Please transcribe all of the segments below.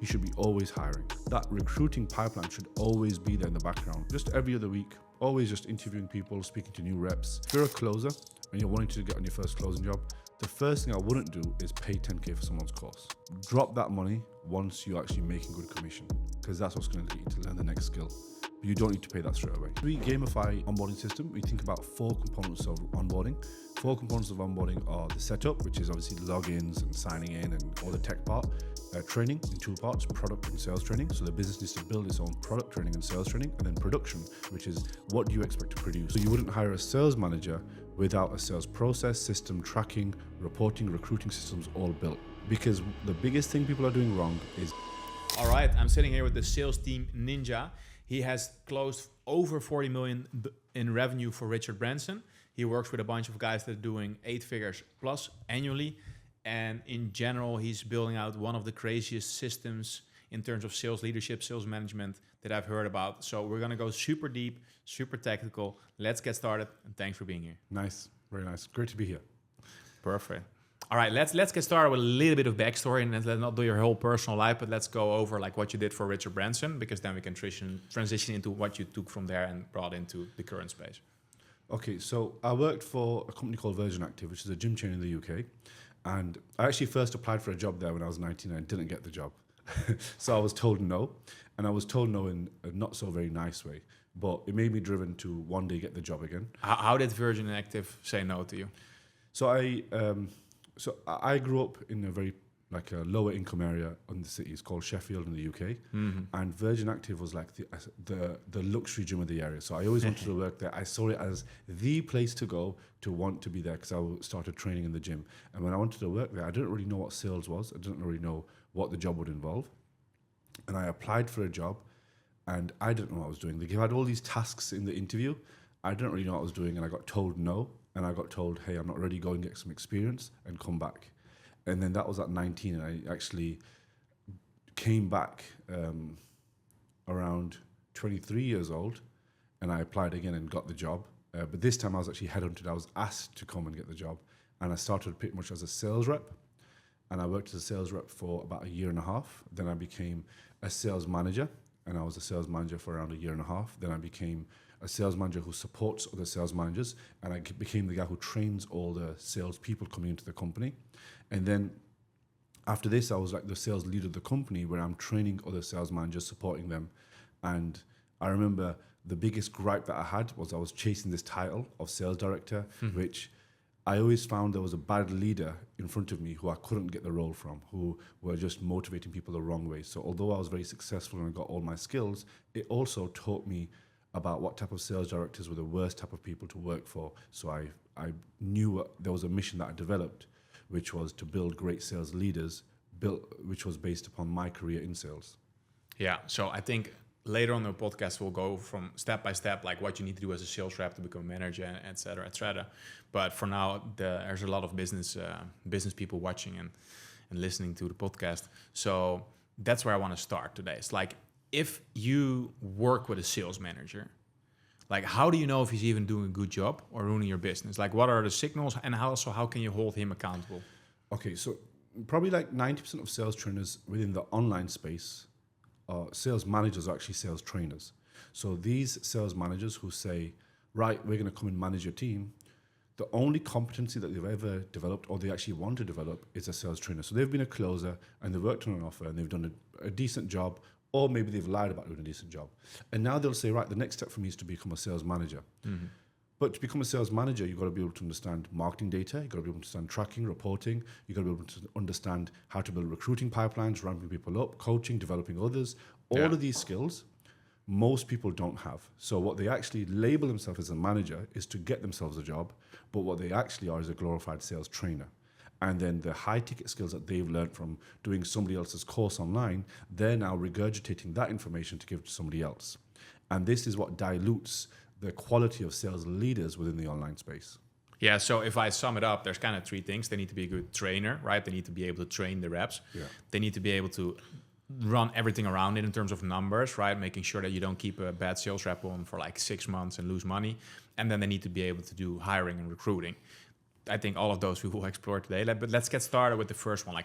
you should be always hiring. That recruiting pipeline should always be there in the background. Just every other week, always just interviewing people, speaking to new reps. If you're a closer and you're wanting to get on your first closing job, the first thing I wouldn't do is pay 10K for someone's course. Drop that money once you're actually making good commission, because that's what's going to get you to learn the next skill. But you don't need to pay that straight away. We gamify onboarding system. We think about 4 components of onboarding. 4 components of onboarding are the setup, which is obviously logins and signing in and all the tech part. Training in 2 parts, product and sales training. So the business needs to build its own product training and sales training, and then production, which is what do you expect to produce. So you wouldn't hire a sales manager without a sales process, system, tracking, reporting, recruiting systems all built. Because the biggest thing people are doing wrong is... All right, I'm sitting here with the sales team Ninja. He has closed over 40 million in revenue for Richard Branson. He works with a bunch of guys that are doing 8 figures plus annually. And in general, he's building out one of the craziest systems in terms of sales leadership, sales management that I've heard about. So we're going to go super deep, super technical. Let's get started. And thanks for being here. Nice. Very nice. Great to be here. Perfect. All right, let's get started with a little bit of backstory, and let's not do your whole personal life, but let's go over like what you did for Richard Branson, because then we can transition into what you took from there and brought into the current space. Okay, so I worked for a company called Virgin Active, which is a gym chain in the UK. And I actually first applied for a job there when I was 19 and I didn't get the job. So I was told no. And I was told no in a not so very nice way. But it made me driven to one day get the job again. How did Virgin Active say no to you? So I grew up in a very a lower income area in the city. It's called Sheffield in the UK. Mm-hmm. And Virgin Active was like the luxury gym of the area. So I always wanted to work there. I saw it as the place to go to want to be there, because I started training in the gym. And when I wanted to work there, I didn't really know what sales was. I didn't really know what the job would involve. And I applied for a job and I didn't know what I was doing. They had all these tasks in the interview. I didn't really know what I was doing, and I got told no. And I got told, hey, I'm not ready, go and get some experience and come back. And then that was at 19, and I actually came back around 23 years old, and I applied again and got the job. But this time I was actually headhunted. I was asked to come and get the job. And I started pretty much as a sales rep. And I worked as a sales rep for about 1.5 years. Then I became a sales manager, and I was a sales manager for around 1.5 years. Then I became a sales manager who supports other sales managers, and I became the guy who trains all the sales people coming into the company. And then after this, I was like the sales leader of the company, where I'm training other sales managers, supporting them. And I remember the biggest gripe that I had was I was chasing this title of sales director, which I always found there was a bad leader in front of me who I couldn't get the role from, who were just motivating people the wrong way. So although I was very successful and I got all my skills, it also taught me about what type of sales directors were the worst type of people to work for. So I knew there was a mission that I developed, which was to build great sales leaders, which was based upon my career in sales. Yeah, so I think later on the podcast we'll go from step by step, like what you need to do as a sales rep to become a manager, et cetera, et cetera. But for now, there's a lot of business people watching and listening to the podcast. So that's where I want to start today. It's like, if you work with a sales manager, like how do you know if he's even doing a good job or ruining your business? Like what are the signals, and how can you hold him accountable? Okay, so probably like 90% of sales trainers within the online space are sales managers, are actually sales trainers. So these sales managers who say, right, we're going to come and manage your team, the only competency that they've ever developed or they actually want to develop is a sales trainer. So they've been a closer and they've worked on an offer and they've done a decent job, or maybe they've lied about doing a decent job. And now they'll say, right, the next step for me is to become a sales manager. Mm-hmm. But to become a sales manager, you've got to be able to understand marketing data, you've got to be able to understand tracking, reporting, you've got to be able to understand how to build recruiting pipelines, ramping people up, coaching, developing others. All of these skills, most people don't have. So what they actually label themselves as a manager is to get themselves a job, but what they actually are is a glorified sales trainer. And then the high ticket skills that they've learned from doing somebody else's course online, they're now regurgitating that information to give to somebody else. And this is what dilutes the quality of sales leaders within the online space. Yeah, so if I sum it up, there's kind of 3 things. They need to be a good trainer, right? They need to be able to train the reps. Yeah. They need to be able to run everything around it in terms of numbers, right? Making sure that you don't keep a bad sales rep on for like 6 months and lose money. And then they need to be able to do hiring and recruiting. I think all of those we will explore today. But let's get started with the first one. Like,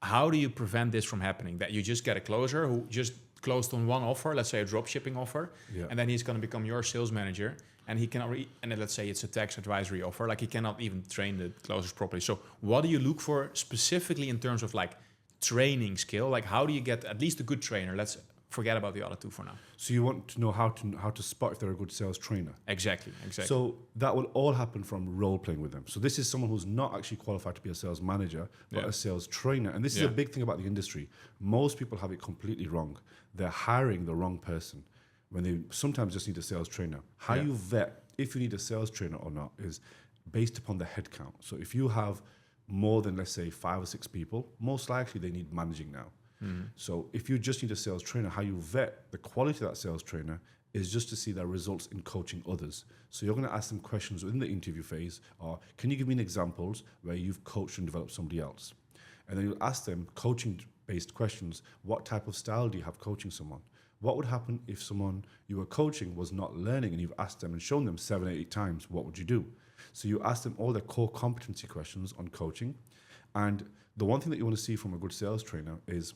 how do you prevent this from happening? That you just get a closer who just closed on one offer, let's say a drop shipping offer, and then he's going to become your sales manager, and he cannot, and then let's say it's a tax advisory offer, like he cannot even train the closers properly. So what do you look for specifically in terms of like training skill? Like how do you get at least a good trainer? Let's forget about the other two for now. So you want to know how to spot if they're a good sales trainer. Exactly. So that will all happen from role playing with them. So this is someone who's not actually qualified to be a sales manager, but a sales trainer. And this is a big thing about the industry. Most people have it completely wrong. They're hiring the wrong person when they sometimes just need a sales trainer. How you vet if you need a sales trainer or not is based upon the headcount. So if you have more than, let's say, 5 or 6 people, most likely they need managing now. So if you just need a sales trainer, how you vet the quality of that sales trainer is just to see their results in coaching others. So you're going to ask them questions within the interview phase, or can you give me an examples where you've coached and developed somebody else? And then you'll ask them coaching-based questions. What type of style do you have coaching someone? What would happen if someone you were coaching was not learning and you've asked them and shown them 7 or 8 times? What would you do? So you ask them all their core competency questions on coaching. And the one thing that you want to see from a good sales trainer is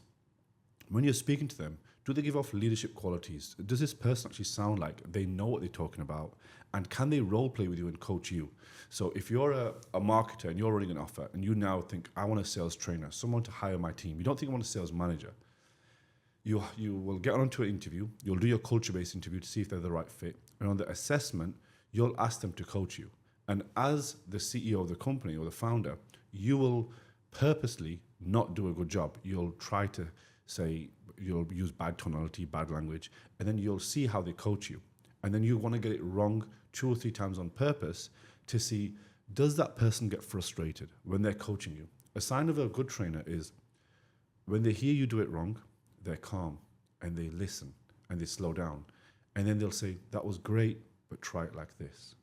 when you're speaking to them, do they give off leadership qualities? Does this person actually sound like they know what they're talking about? And can they role play with you and coach you? So if you're a marketer and you're running an offer and you now think, I want a sales trainer, someone to hire my team. You don't think I want a sales manager. You will get onto an interview. You'll do your culture-based interview to see if they're the right fit. And on the assessment, you'll ask them to coach you. And as the CEO of the company or the founder, you will purposely not do a good job. You'll try to say, you'll use bad tonality, bad language, and then you'll see how they coach you. And then you want to get it wrong 2 or 3 times on purpose to see, does that person get frustrated when they're coaching you? A sign of a good trainer is when they hear you do it wrong, they're calm and they listen and they slow down. And then they'll say, that was great, but try it like this.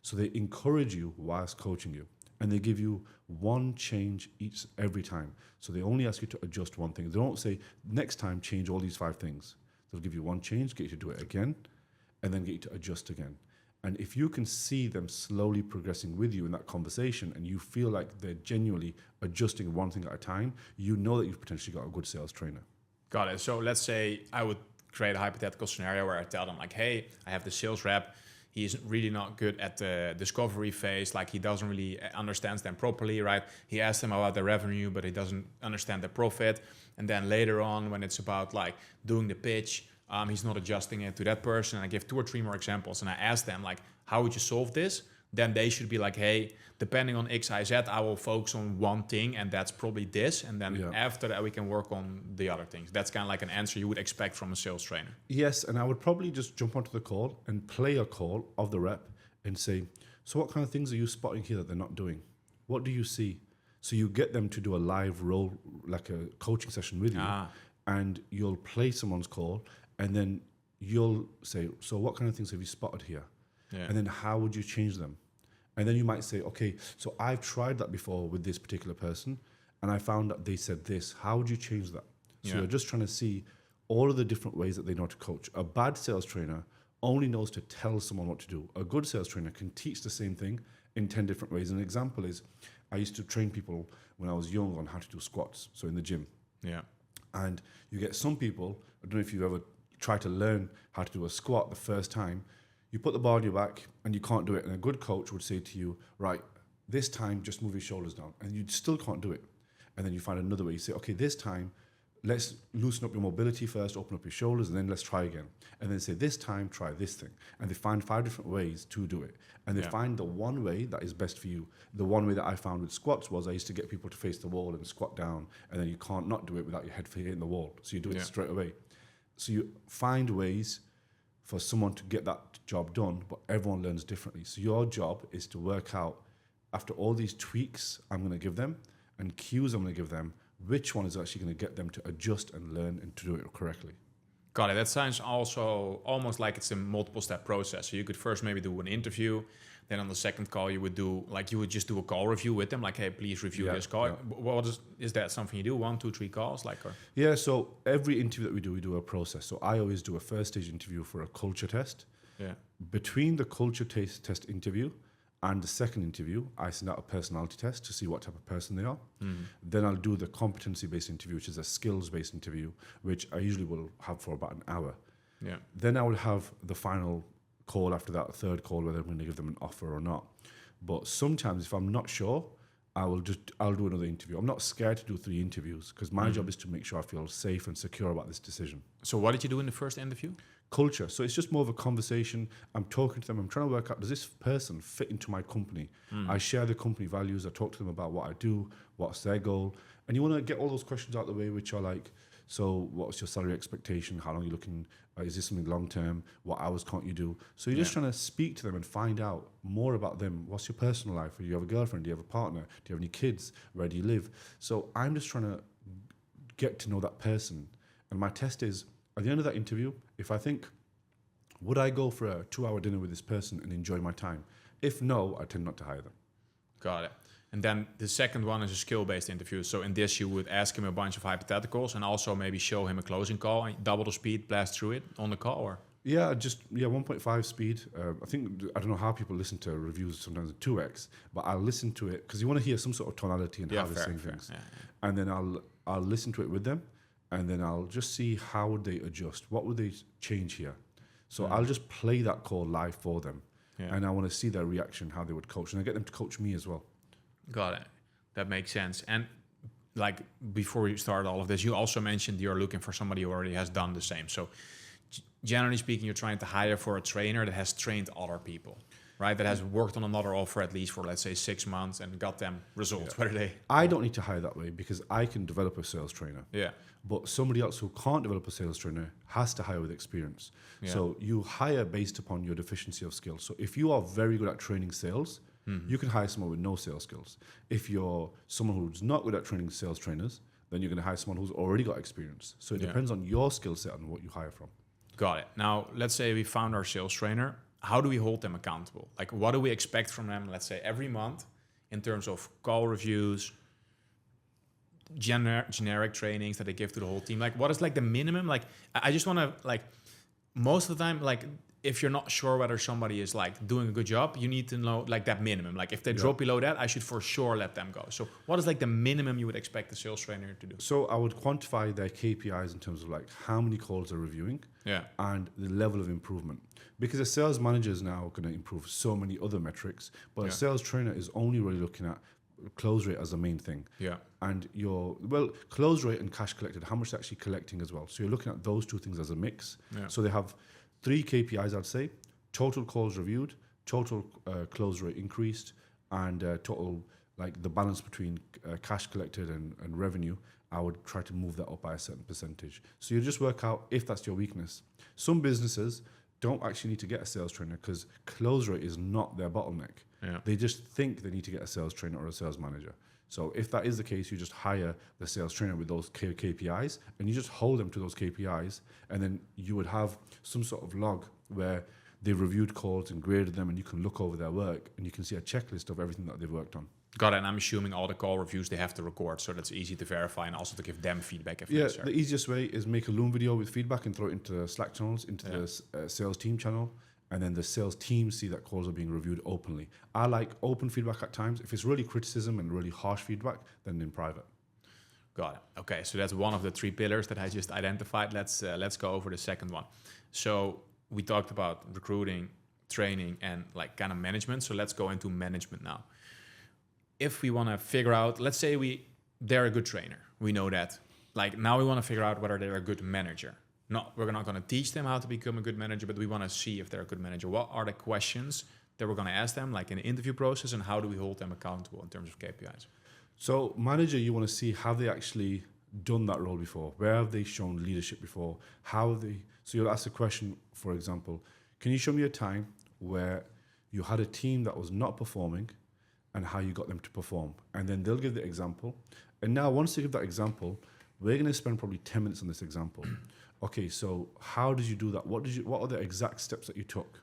So they encourage you whilst coaching you. And they give you one change every time. So they only ask you to adjust one thing. They don't say, next time, change all these 5 things. They'll give you one change, get you to do it again, and then get you to adjust again. And if you can see them slowly progressing with you in that conversation and you feel like they're genuinely adjusting one thing at a time, you know that you've potentially got a good sales trainer. Got it. So let's say I would create a hypothetical scenario where I tell them like, hey, I have the sales rep. He's really not good at the discovery phase. Like he doesn't really understand them properly, right? He asks them about the revenue, but he doesn't understand the profit. And then later on, when it's about like doing the pitch, he's not adjusting it to that person. And I give 2 or 3 more examples, and I ask them like, how would you solve this? Then they should be like, hey, depending on X, Y, Z, I will focus on one thing, and that's probably this. And then after that, we can work on the other things. That's kind of like an answer you would expect from a sales trainer. Yes, and I would probably just jump onto the call and play a call of the rep and say, so what kind of things are you spotting here that they're not doing? What do you see? So you get them to do a live role, like a coaching session with you, and you'll play someone's call, and then you'll say, so what kind of things have you spotted here? And then how would you change them? And then you might say, okay, so I've tried that before with this particular person, and I found that they said this. How would you change that? So you're just trying to see all of the different ways that they know how to coach. A bad sales trainer only knows to tell someone what to do. A good sales trainer can teach the same thing in 10 different ways. An example is, I used to train people when I was young on how to do squats, so in the gym. And you get some people, I don't know if you've ever tried to learn how to do a squat the first time, you put the bar on your back and you can't do it. And a good coach would say to you, right, this time just move your shoulders down. And you still can't do it. And then you find another way. You say, okay, this time, let's loosen up your mobility first, open up your shoulders, and then let's try again. And then say, this time, try this thing. And they find 5 different ways to do it. And they find the one way that is best for you. The one way that I found with squats was I used to get people to face the wall and squat down. And then you can't not do it without your head hitting the wall. So you do it straight away. So you find ways for someone to get that job done, but everyone learns differently. So your job is to work out, after all these tweaks I'm going to give them and cues I'm going to give them, which one is actually going to get them to adjust and learn and to do it correctly. Got it. That sounds also almost like it's a multiple step process. So you could first maybe do an interview. Then on the second call, you would just do a call review with them, like, hey, please review this call. What is that something you do? 1, 2, 3 calls? Yeah, so every interview that we do a process. So I always do a first stage interview for a culture test. Between the culture test interview And the second interview, I send out a personality test to see what type of person they are. Then I'll do the competency-based interview, which is a skills-based interview, which I usually will have for about an hour. Yeah. Then I will have the final call after that, third call, whether I'm going to give them an offer or not. But sometimes if I'm not sure, I'll do another interview. I'm not scared to do 3 interviews because my job is to make sure I feel safe and secure about this decision. So what did you do in the first interview? Culture. So it's just more of a conversation. I'm talking to them. I'm trying to work out, does this person fit into my company? I share the company values. I talk to them about what I do, what's their goal. And you want to get all those questions out of the way, which are like, so what's your salary expectation? How long are you looking? Is this something long term? What hours can't you do? So you're just trying to speak to them and find out more about them. What's your personal life? Do you have a girlfriend? Do you have a partner? Do you have any kids? Where do you live? So I'm just trying to get to know that person. And my test is, at the end of that interview, if I think, would I go for a 2-hour dinner with this person and enjoy my time? If no, I tend not to hire them. Got it. And then the second one is a skill-based interview. So in this, you would ask him a bunch of hypotheticals and also maybe show him a closing call and double the speed, blast through it on the call, or? Yeah, 1.5 speed. I don't know how people listen to reviews sometimes at 2x, but I'll listen to it because you want to hear some sort of tonality and how they're saying things. Yeah. And then I'll listen to it with them, and then I'll just see how would they adjust. What would they change here? So I'll just play that call live for them, and I want to see their reaction, how they would coach, and I get them to coach me as well. Got it. That makes sense. And like before we start all of this, you also mentioned you're looking for somebody who already has done the same. So generally speaking, you're trying to hire for a trainer that has trained other people, right? That has worked on another offer at least for, let's say, 6 months and got them results. What are they? I don't need to hire that way because I can develop a sales trainer. Yeah. But somebody else who can't develop a sales trainer has to hire with experience. Yeah. So you hire based upon your deficiency of skills. So if you are very good at training sales, you can hire someone with no sales skills. If you're someone who's not good at training sales trainers, then you're going to hire someone who's already got experience. So it depends on your skill set and what you hire from. Got it. Now, let's say we found our sales trainer. How do we hold them accountable? Like, what do we expect from them, let's say, every month in terms of call reviews, generic trainings that they give to the whole team? Like, what is like the minimum? Like, I just want to, like, most of the time, like, if you're not sure whether somebody is like doing a good job, you need to know like that minimum. Like if they drop below that, I should for sure let them go. So what is like the minimum you would expect the sales trainer to do? So I would quantify their KPIs in terms of like how many calls they're reviewing and the level of improvement. Because a sales manager is now going to improve so many other metrics, but a sales trainer is only really looking at close rate as the main thing. Yeah. And close rate and cash collected, how much they're actually collecting as well. So you're looking at those two things as a mix. Yeah. So they have 3 KPIs, I'd say: total calls reviewed, total close rate increased, and total, like the balance between cash collected and revenue. I would try to move that up by a certain percentage. So you just work out if that's your weakness. Some businesses don't actually need to get a sales trainer because close rate is not their bottleneck. Yeah. They just think they need to get a sales trainer or a sales manager. So if that is the case, you just hire the sales trainer with those KPIs and you just hold them to those KPIs, and then you would have some sort of log where they've reviewed calls and graded them, and you can look over their work and you can see a checklist of everything that they've worked on. Got it. And I'm assuming all the call reviews they have to record, so that's easy to verify and also to give them feedback if necessary. The easiest way is make a Loom video with feedback and throw it into the Slack channels, into the sales team channel, and then the sales team see that calls are being reviewed openly. I like open feedback at times. If it's really criticism and really harsh feedback, then in private. Got it. Okay, so that's one of the 3 pillars that I just identified. Let's go over the second one. So we talked about recruiting, training, and like kind of management. So let's go into management now. If we want to figure out, let's say they're a good trainer. We know that. Like now we want to figure out whether they're a good manager. We're not going to teach them how to become a good manager, but we want to see if they're a good manager. What are the questions that we're going to ask them, like in the interview process, and how do we hold them accountable in terms of KPIs? So manager, you want to see, have they actually done that role before? Where have they shown leadership before? So you'll ask a question, for example, can you show me a time where you had a team that was not performing and how you got them to perform? And then they'll give the example. And now once they give that example, we're going to spend probably 10 minutes on this example. Okay, so how did you do that? What are the exact steps that you took?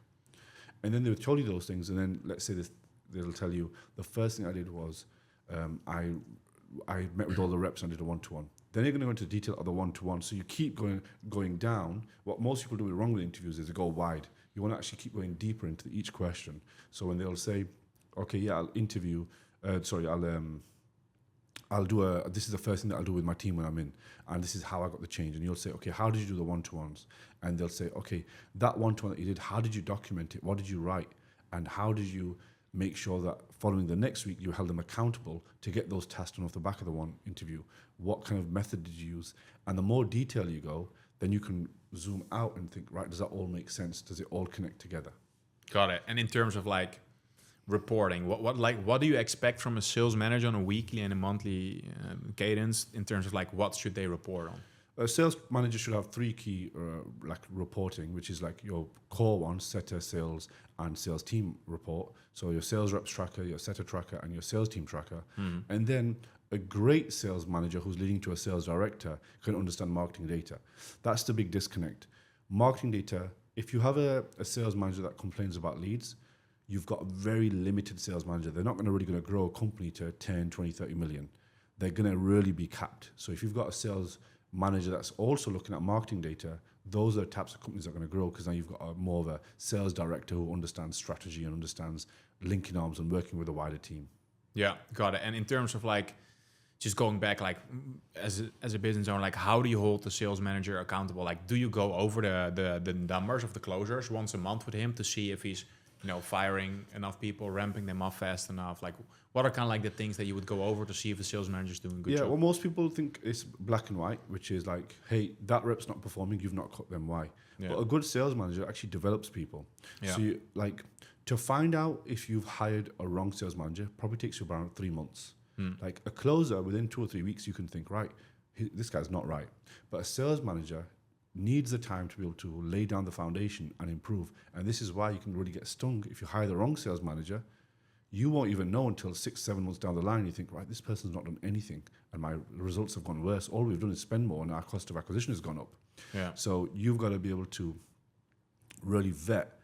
And then they'll tell you those things. And then let's say they'll tell you, the first thing I did was I met with all the reps and did a one-to-one. Then you're going to go into detail of the one-to-one. So you keep going down. What most people do wrong with interviews is they go wide. You want to actually keep going deeper into each question. So when they'll say, okay, yeah, I'll interview. I'll do this is the first thing that I'll do with my team when I'm in, and this is how I got the change. And you'll say, okay, how did you do the one-to-ones? And they'll say, okay, that one-to-one that you did, how did you document it? What did you write? And how did you make sure that following the next week you held them accountable to get those tasks done off the back of the one interview? What kind of method did you use? And the more detail you go, then you can zoom out and think, right, does that all make sense? Does it all connect together? Got it. And in terms of like reporting, what do you expect from a sales manager on a weekly and a monthly cadence in terms of like what should they report on? A sales manager should have three key reporting, which is like your core ones: setter, sales, and sales team report. So your sales reps tracker, your setter tracker, and your sales team tracker. And then a great sales manager who's leading to a sales director can understand marketing data. That's the big disconnect. Marketing data, if you have a sales manager that complains about leads, you've got a very limited sales manager. They're not going to grow a company to 10, 20, 30 million. They're going to really be capped. So if you've got a sales manager that's also looking at marketing data, those are the types of companies that are going to grow, because now you've got more of a sales director who understands strategy and understands linking arms and working with a wider team. Yeah, got it. And in terms of like, just going back, like as a business owner, like how do you hold the sales manager accountable? Like, do you go over the numbers of the closers once a month with him to see if he's, firing enough people, ramping them up fast enough? Like, what are kind of like the things that you would go over to see if a sales manager is doing a good job? Well, most people think it's black and white, which is like, hey, that rep's not performing, you've not cut them, why? Yeah. But a good sales manager actually develops people. Yeah. So you, like, to find out if you've hired a wrong sales manager probably takes you around 3 months. Like a closer, within 2 or 3 weeks, you can think, right, this guy's not right. But a sales manager needs the time to be able to lay down the foundation and improve. And this is why you can really get stung. If you hire the wrong sales manager, you won't even know until 6-7 months down the line. You think, right, this person's not done anything and my results have gone worse. All we've done is spend more and our cost of acquisition has gone up. Yeah. So you've got to be able to really vet.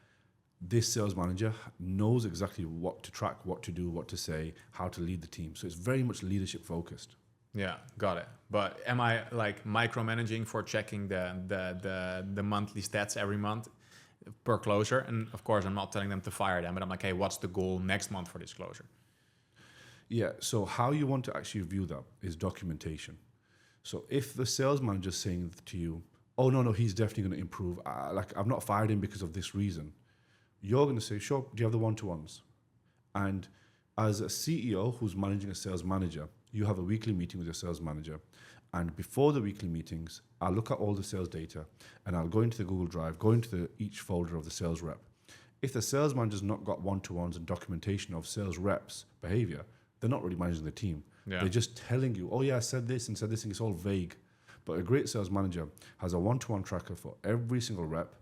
This sales manager knows exactly what to track, what to do, what to say, how to lead the team. So it's very much leadership focused. Yeah, got it. But am I like micromanaging for checking the monthly stats every month per closer? And of course, I'm not telling them to fire them, but I'm like, hey, what's the goal next month for this closer? Yeah, so how you want to actually view that is documentation. So if the sales manager is saying to you, oh, no, he's definitely going to improve. I've not fired him because of this reason. You're going to say, sure, do you have the one-to-ones? And as a CEO who's managing a sales manager, you have a weekly meeting with your sales manager. And before the weekly meetings, I'll look at all the sales data and I'll go into the Google Drive, go into each folder of the sales rep. If the sales manager's not got one-to-ones and documentation of sales reps' behavior, they're not really managing the team. Yeah. They're just telling you, oh yeah, I said this and said this, and it's all vague. But a great sales manager has a one-to-one tracker for every single rep.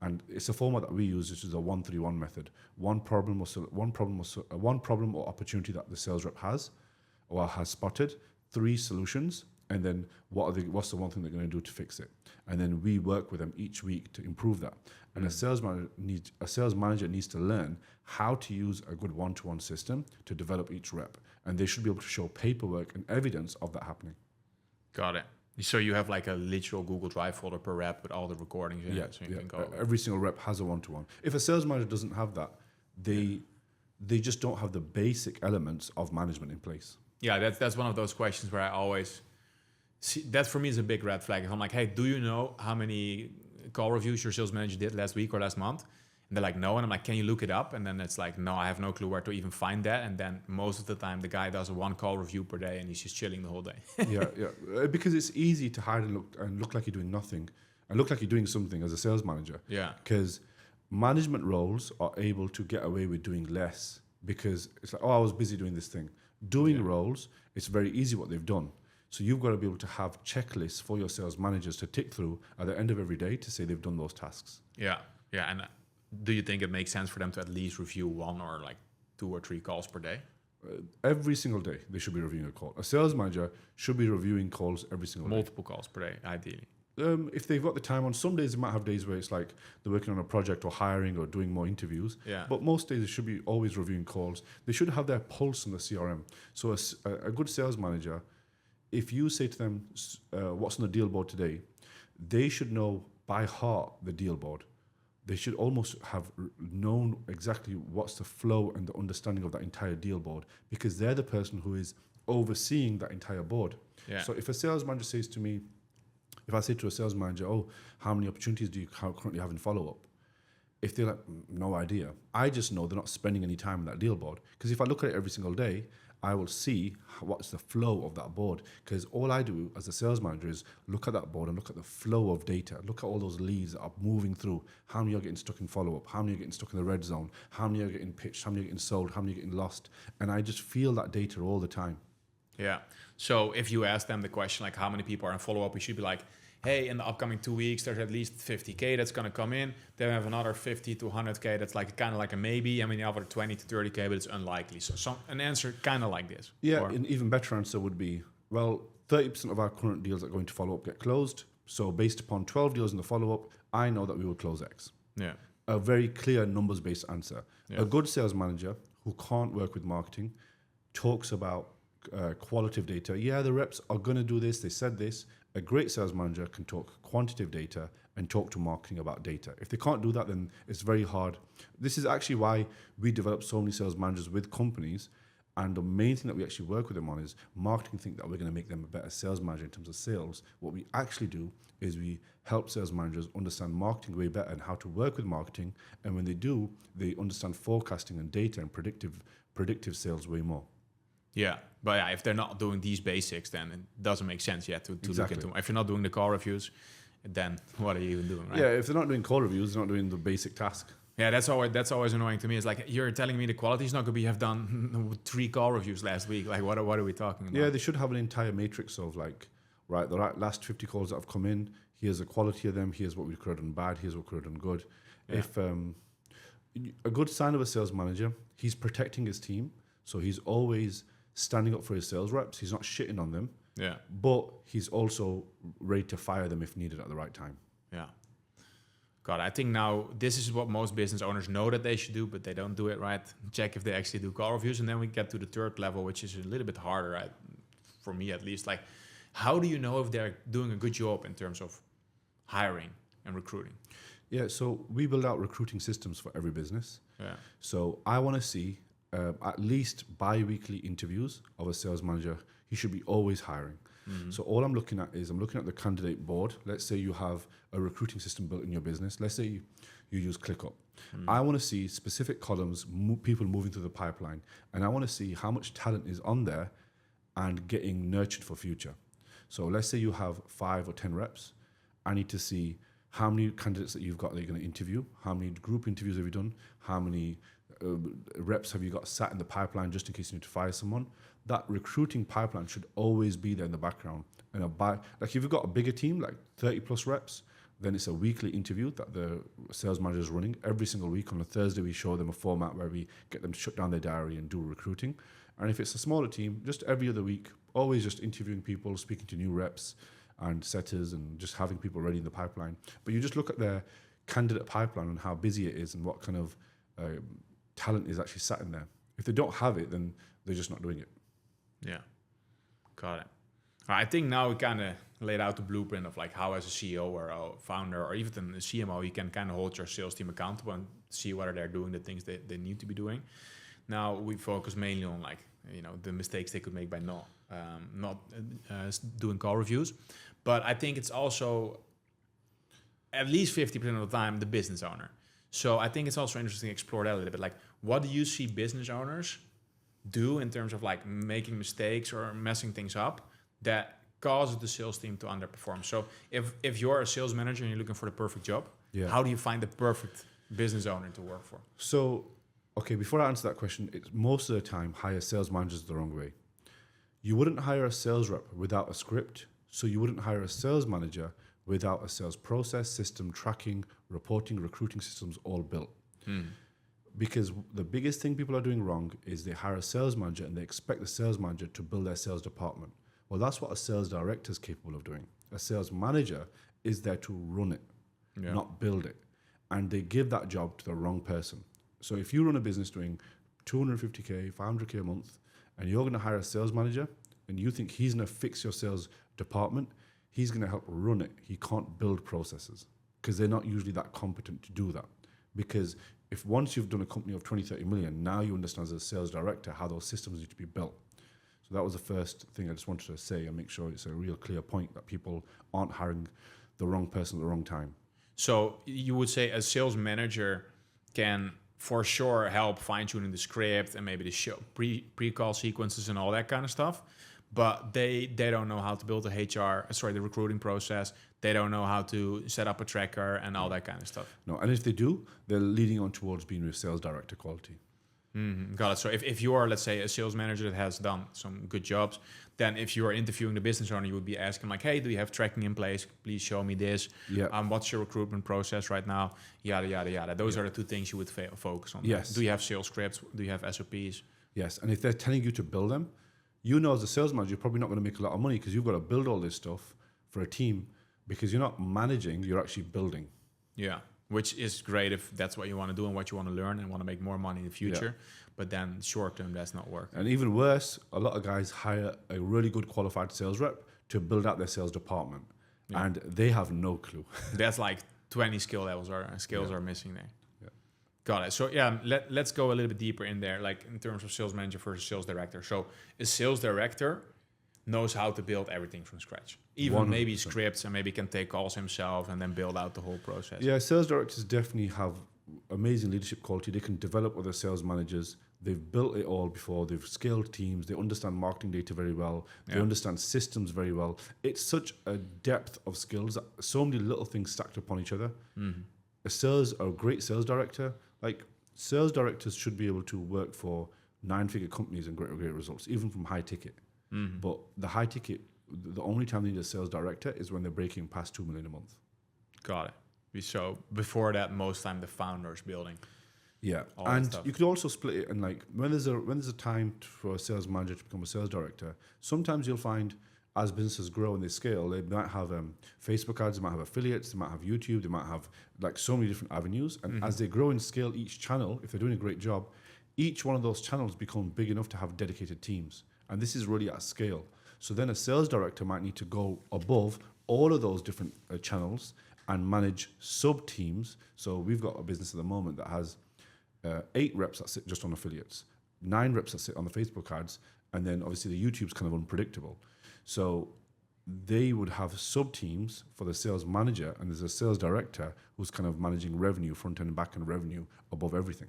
And it's a format that we use, which is a 1-3-1 method. One problem or opportunity that the sales rep has or has spotted, 3 solutions, and then what's the one thing they're going to do to fix it? And then we work with them each week to improve that. And a sales manager needs to learn how to use a good one-to-one system to develop each rep. And they should be able to show paperwork and evidence of that happening. Got it. So you have like a literal Google Drive folder per rep with all the recordings in it, so you can go. Every single rep has a one-to-one. If a sales manager doesn't have that, they just don't have the basic elements of management in place. Yeah, that's one of those questions where I always see, that for me is a big red flag. If I'm like, hey, do you know how many call reviews your sales manager did last week or last month? And they're like, no. And I'm like, can you look it up? And then it's like, no, I have no clue where to even find that. And then most of the time, the guy does a 1 call review per day and he's just chilling the whole day. Yeah. Because it's easy to hide and look like you're doing nothing and look like you're doing something as a sales manager. Yeah. Because management roles are able to get away with doing less because it's like, oh, I was busy doing this thing. Doing roles, it's very easy what they've done. So you've got to be able to have checklists for your sales managers to tick through at the end of every day to say they've done those tasks. Yeah. And do you think it makes sense for them to at least review 1 or like 2 or 3 calls per day? Every single day, they should be reviewing a call. A sales manager should be reviewing calls every single day. Multiple calls per day, ideally. If they've got the time on, some days they might have days where it's like they're working on a project or hiring or doing more interviews. Yeah. But most days they should be always reviewing calls. They should have their pulse on the CRM. So a good sales manager, if you say to them, what's on the deal board today, they should know by heart the deal board. they should almost have known exactly what's the flow and the understanding of that entire deal board, because they're the person who is overseeing that entire board. Yeah. So if a sales manager says to me, if I say to a sales manager, oh, how many opportunities do you currently have in follow-up? If they're like, no idea, I just know they're not spending any time on that deal board. Because if I look at it every single day, I will see what's the flow of that board. Because all I do as a sales manager is look at that board and look at the flow of data. Look at all those leads that are moving through. How many are getting stuck in follow-up? How many are getting stuck in the red zone? How many are getting pitched? How many are getting sold? How many are getting lost? And I just feel that data all the time. Yeah. So if you ask them the question, like how many people are in follow-up, you should be like, hey, in the upcoming 2 weeks, there's at least 50K that's going to come in. Then we have another 50 to 100K that's like kind of like a maybe. I mean, the other 20 to 30K, but it's unlikely. So an answer kind of like this. Yeah, an even better answer would be, well, 30% of our current deals that are going to follow-up get closed. So based upon 12 deals in the follow-up, I know that we will close X. Yeah. A very clear numbers-based answer. Yeah. A good sales manager who can't work with marketing talks about qualitative data. Yeah, the reps are going to do this. They said this. A great sales manager can talk quantitative data and talk to marketing about data. If they can't do that, then it's very hard. This is actually why we develop so many sales managers with companies. And the main thing that we actually work with them on is marketing think that we're going to make them a better sales manager in terms of sales. What we actually do is we help sales managers understand marketing way better and how to work with marketing. And when they do, they understand forecasting and data and predictive sales way more. Yeah, but yeah, if they're not doing these basics, then it doesn't make sense yet to Exactly. look into them. If you're not doing the call reviews, then what are you even doing, right? Yeah, if they're not doing call reviews, they're not doing the basic task. Yeah, that's always annoying to me. It's like, you're telling me the quality is not going to be, have done 3 call reviews last week. Like, what are we talking about? Yeah, they should have an entire matrix of like, right, the last 50 calls that have come in, here's the quality of them, here's what we could have done bad, here's what we could have done good. Yeah. If a good sign of a sales manager, he's protecting his team. So he's always standing up for his sales reps. He's not shitting on them. Yeah. But he's also ready to fire them if needed at the right time. Yeah. God, I think now this is what most business owners know that they should do, but they don't do it, right? Check if they actually do call reviews. And then we get to the third level, which is a little bit harder, right? For me at least. Like, how do you know if they're doing a good job in terms of hiring and recruiting? Yeah, so we build out recruiting systems for every business. Yeah. So I want to see at least bi-weekly interviews of a sales manager. He should be always hiring. Mm-hmm. So all I'm looking at the candidate board. Let's say you have a recruiting system built in your business. Let's say you use ClickUp. Mm-hmm. I want to see specific columns, people moving through the pipeline. And I want to see how much talent is on there and getting nurtured for future. So let's say you have 5 or 10 reps. I need to see how many candidates that you've got that you're going to interview, how many group interviews have you done, how many reps have you got sat in the pipeline just in case you need to fire someone. That recruiting pipeline should always be there in the background. And like if you've got a bigger team, like 30 plus reps, then it's a weekly interview that the sales manager is running. Every single week on a Thursday, we show them a format where we get them to shut down their diary and do recruiting. And if it's a smaller team, just every other week, always just interviewing people, speaking to new reps and setters and just having people ready in the pipeline. But you just look at their candidate pipeline and how busy it is and what kind of talent is actually sat in there. If they don't have it, then they're just not doing it. Yeah, got it. I think now we kind of laid out the blueprint of like how as a CEO or a founder or even a CMO, you can kind of hold your sales team accountable and see whether they're doing the things they need to be doing. Now we focus mainly on like, you know, the mistakes they could make by not doing call reviews. But I think it's also at least 50% of the time the business owner. So I think it's also interesting to explore that a little bit. Like, what do you see business owners do in terms of like making mistakes or messing things up that causes the sales team to underperform? So if you're a sales manager and you're looking for the perfect job, how do you find the perfect business owner to work for? So, okay, before I answer that question, it's most of the time hire sales managers the wrong way. You wouldn't hire a sales rep without a script. So you wouldn't hire a sales manager without a sales process, system, tracking, reporting, recruiting systems all built. Because the biggest thing people are doing wrong is they hire a sales manager and they expect the sales manager to build their sales department. Well, that's what a sales director is capable of doing. A sales manager is there to run it, not build it. And they give that job to the wrong person. So if you run a business doing 250K, 500K a month, and you're going to hire a sales manager and you think he's going to fix your sales department, he's going to help run it. He can't build processes because they're not usually that competent to do that. Because if once you've done a company of 20, 30 million, now you understand as a sales director how those systems need to be built. So that was the first thing I just wanted to say and make sure it's a real clear point that people aren't hiring the wrong person at the wrong time. So you would say a sales manager can for sure help fine-tuning the script and maybe the show pre-call sequences and all that kind of stuff, but they don't know how to build the recruiting process. They don't know how to set up a tracker and all that kind of stuff. No, and if they do, they're leading on towards being a sales director quality. Got it. So if you are, let's say, a sales manager that has done some good jobs, then if you are interviewing the business owner, you would be asking like, hey, do you have tracking in place? Please show me this. Yeah. What's your recruitment process right now? Yada, yada, yada. Those are the two things you would focus on. Yes. Do you have sales scripts? Do you have SOPs? Yes, and if they're telling you to build them, you know as a sales manager, you're probably not going to make a lot of money because you've got to build all this stuff for a team because you're not managing, you're actually building. Yeah, which is great if that's what you want to do and what you want to learn and want to make more money in the future. Yeah. But then short term, that's not work. And even worse, a lot of guys hire a really good qualified sales rep to build out their sales department. Yeah. And they have no clue. That's like 20 skills are missing there. Yeah. Got it. So yeah, let's go a little bit deeper in there, like in terms of sales manager versus sales director. So a sales director knows how to build everything from scratch. Even 100%. Maybe scripts and maybe can take calls himself and then build out the whole process. Yeah, sales directors definitely have amazing leadership quality. They can develop other sales managers. They've built it all before. They've scaled teams. They understand marketing data very well. They understand systems very well. It's such a depth of skills. So many little things stacked upon each other. Mm-hmm. A great sales director, like sales directors should be able to work for 9-figure companies and great results, even from high ticket. Mm-hmm. But the high ticket, the only time they need a sales director is when they're breaking past 2 million a month. Got it. So before that, most time the founder's building. Yeah, and you could also split it. And like when there's a time for a sales manager to become a sales director, sometimes you'll find as businesses grow and they scale, they might have Facebook ads, they might have affiliates, they might have YouTube, they might have like so many different avenues. And as they grow and scale each channel, if they're doing a great job, each one of those channels become big enough to have dedicated teams. And this is really at scale. So then a sales director might need to go above all of those different channels and manage sub-teams. So we've got a business at the moment that has 8 reps that sit just on affiliates, 9 reps that sit on the Facebook ads, and then obviously the YouTube's kind of unpredictable. So they would have sub-teams for the sales manager, and there's a sales director who's kind of managing revenue, front-end and back-end revenue above everything.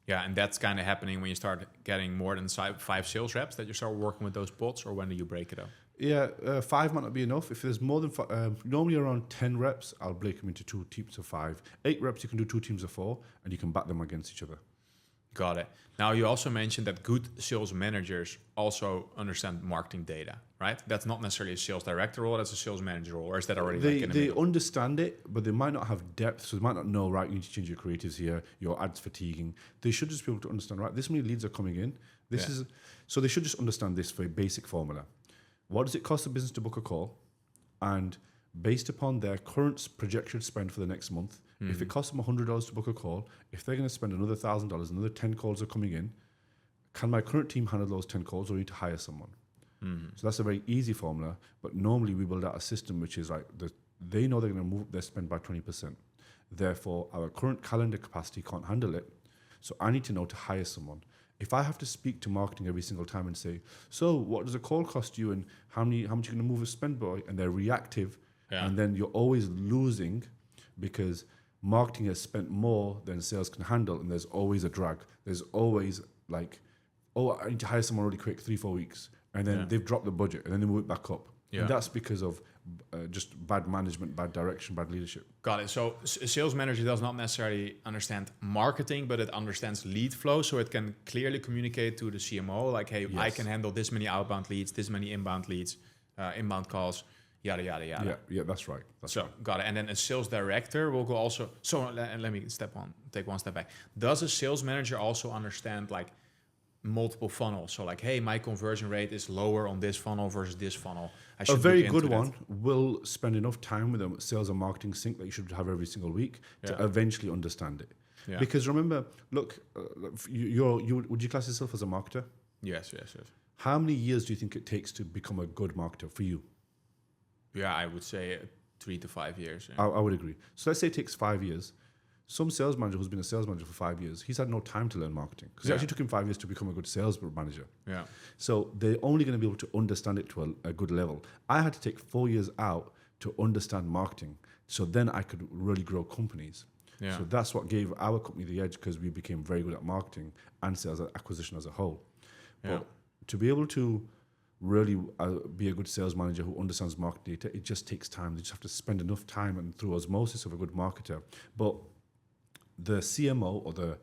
Yeah, and that's kind of happening when you start getting more than 5 sales reps, that you start working with those pods, or when do you break it up? Yeah, 5 might not be enough. If there's more than 5, normally around 10 reps, I'll break them into 2 teams of 5. 8 reps, you can do 2 teams of 4, and you can back them against each other. Got it. Now, you also mentioned that good sales managers also understand marketing data, right? That's not necessarily a sales director role, that's a sales manager role, or is that already They understand it, but they might not have depth, so they might not know, right, you need to change your creatives here, your ad's fatiguing. They should just be able to understand, right, this many leads are coming in. So they should just understand this for a basic formula. What does it cost a business to book a call? And based upon their current projected spend for the next month, if it costs them $100 to book a call, if they're going to spend another $1,000, another 10 calls are coming in, can my current team handle those 10 calls, or do I need to hire someone? So that's a very easy formula, but normally we build out a system which is like, they know they're going to move up their spend by 20%. Therefore, our current calendar capacity can't handle it. So I need to know to hire someone. If I have to speak to marketing every single time and say, so what does a call cost you and how much you're going to move a spend by, and they're reactive, and then you're always losing because marketing has spent more than sales can handle, and there's always a drag. There's always like, oh, I need to hire someone really quick, 3-4 weeks, and then they've dropped the budget, and then they move it back up. Yeah. And that's because of just bad management, bad direction, bad leadership. Got it. So a sales manager does not necessarily understand marketing, but it understands lead flow. So it can clearly communicate to the CMO, like, hey, I can handle this many outbound leads, this many inbound leads, inbound calls, yada, yada, yada. Yeah, that's right. Got it. And then a sales director will go also. So let me take one step back. Does a sales manager also understand like multiple funnels? So like, hey, my conversion rate is lower on this funnel versus this funnel. A very good one will spend enough time with a sales and marketing sync that you should have every single week to eventually understand it. Yeah. Because remember, look, would you class yourself as a marketer? Yes. How many years do you think it takes to become a good marketer for you? Yeah, I would say 3 to 5 years. Yeah. I would agree. So let's say it takes 5 years. Some sales manager who's been a sales manager for 5 years, he's had no time to learn marketing because it actually took him 5 years to become a good sales manager. Yeah. So they're only going to be able to understand it to a good level. I had to take 4 years out to understand marketing, so then I could really grow companies. Yeah. So that's what gave our company the edge, because we became very good at marketing and sales acquisition as a whole. Yeah. But to be able to really be a good sales manager who understands market data, it just takes time. You just have to spend enough time and through osmosis of a good marketer. But the CMO or the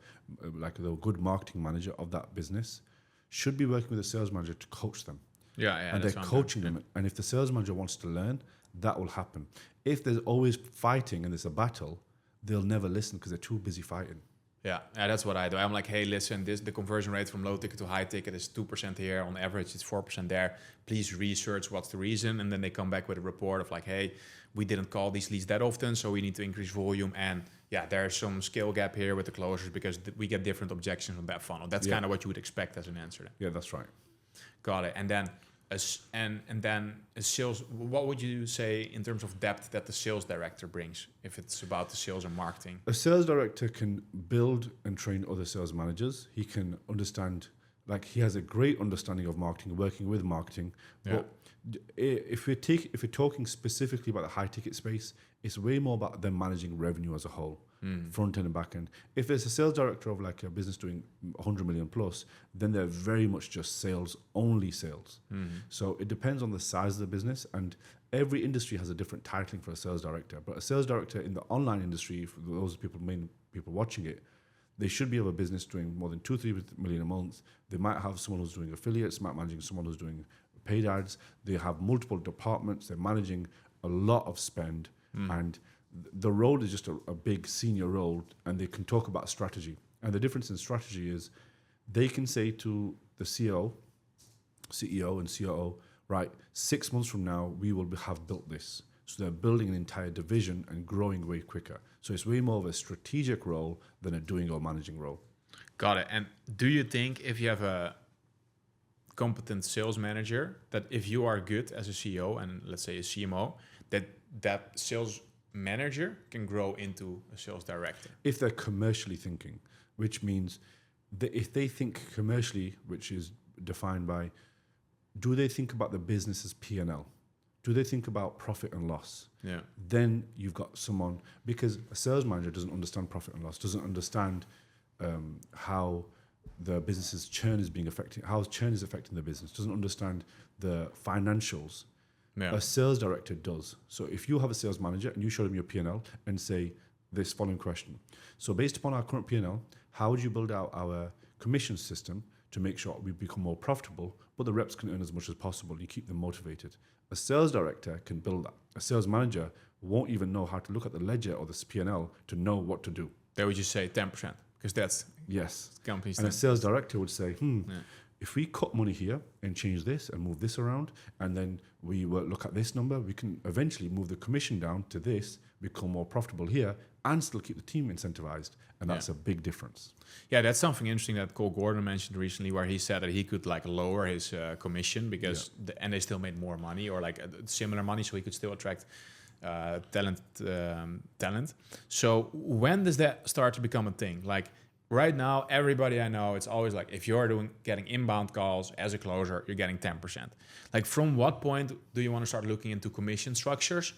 good marketing manager of that business should be working with a sales manager to coach them. Yeah. And they're coaching them. And if the sales manager wants to learn, that will happen. If there's always fighting and there's a battle, they'll never listen because they're too busy fighting. Yeah, that's what I do. I'm like, hey, listen, the conversion rate from low ticket to high ticket is 2% here. On average, it's 4% there. Please research what's the reason. And then they come back with a report of like, hey, we didn't call these leads that often, so we need to increase volume. And yeah, there's some skill gap here with the closers because we get different objections on that funnel. That's kind of what you would expect as an answer. Yeah, that's right. Got it. And then then a sales, what would you say in terms of depth that the sales director brings if it's about the sales and marketing? A sales director can build and train other sales managers. He can understand, like he has a great understanding of marketing, working with marketing. Yeah. But if we're talking specifically about the high ticket space, it's way more about them managing revenue as a whole, front end and back end. If there's a sales director of like a business doing 100 million plus, then they're very much just sales, only sales. So it depends on the size of the business, and every industry has a different titling for a sales director. But a sales director in the online industry, for those main people watching it, they should be of a business doing more than 2-3 million a month. They might have someone who's doing affiliates, might managing someone who's doing paid ads. They have multiple departments. They're managing a lot of spend, and the role is just a big senior role, and they can talk about strategy. And the difference in strategy is they can say to the CEO and COO, right, 6 months from now, we will have built this. So they're building an entire division and growing way quicker. So it's way more of a strategic role than a doing or managing role. Got it. And do you think if you have a competent sales manager, that if you are good as a CEO and let's say a CMO, that sales manager can grow into a sales director? If they're commercially thinking, which means that if they think commercially, which is defined by, do they think about the business's P&L? Do they think about profit and loss? Yeah. Then you've got someone, because a sales manager doesn't understand profit and loss, doesn't understand how the business's churn is being affected, how churn is affecting the business, doesn't understand the financials. Yeah. A sales director does. So if you have a sales manager and you show them your P&L and say this following question. So based upon our current P&L, how would you build out our commission system to make sure we become more profitable, but the reps can earn as much as possible? You keep them motivated. A sales director can build that. A sales manager won't even know how to look at the ledger or the P&L to know what to do. They would just say 10%, because that's companies. And a sales director would say, if we cut money here and change this and move this around, and then we look at this number, we can eventually move the commission down to this, become more profitable here, and still keep the team incentivized. And that's a big difference. Yeah, that's something interesting that Cole Gordon mentioned recently, where he said that he could like lower his commission because and they still made more money, or like similar money, so he could still attract talent. So when does that start to become a thing? Like right now, everybody I know, it's always like if you're getting inbound calls as a closer, you're getting 10%. Like from what point do you want to start looking into commission structures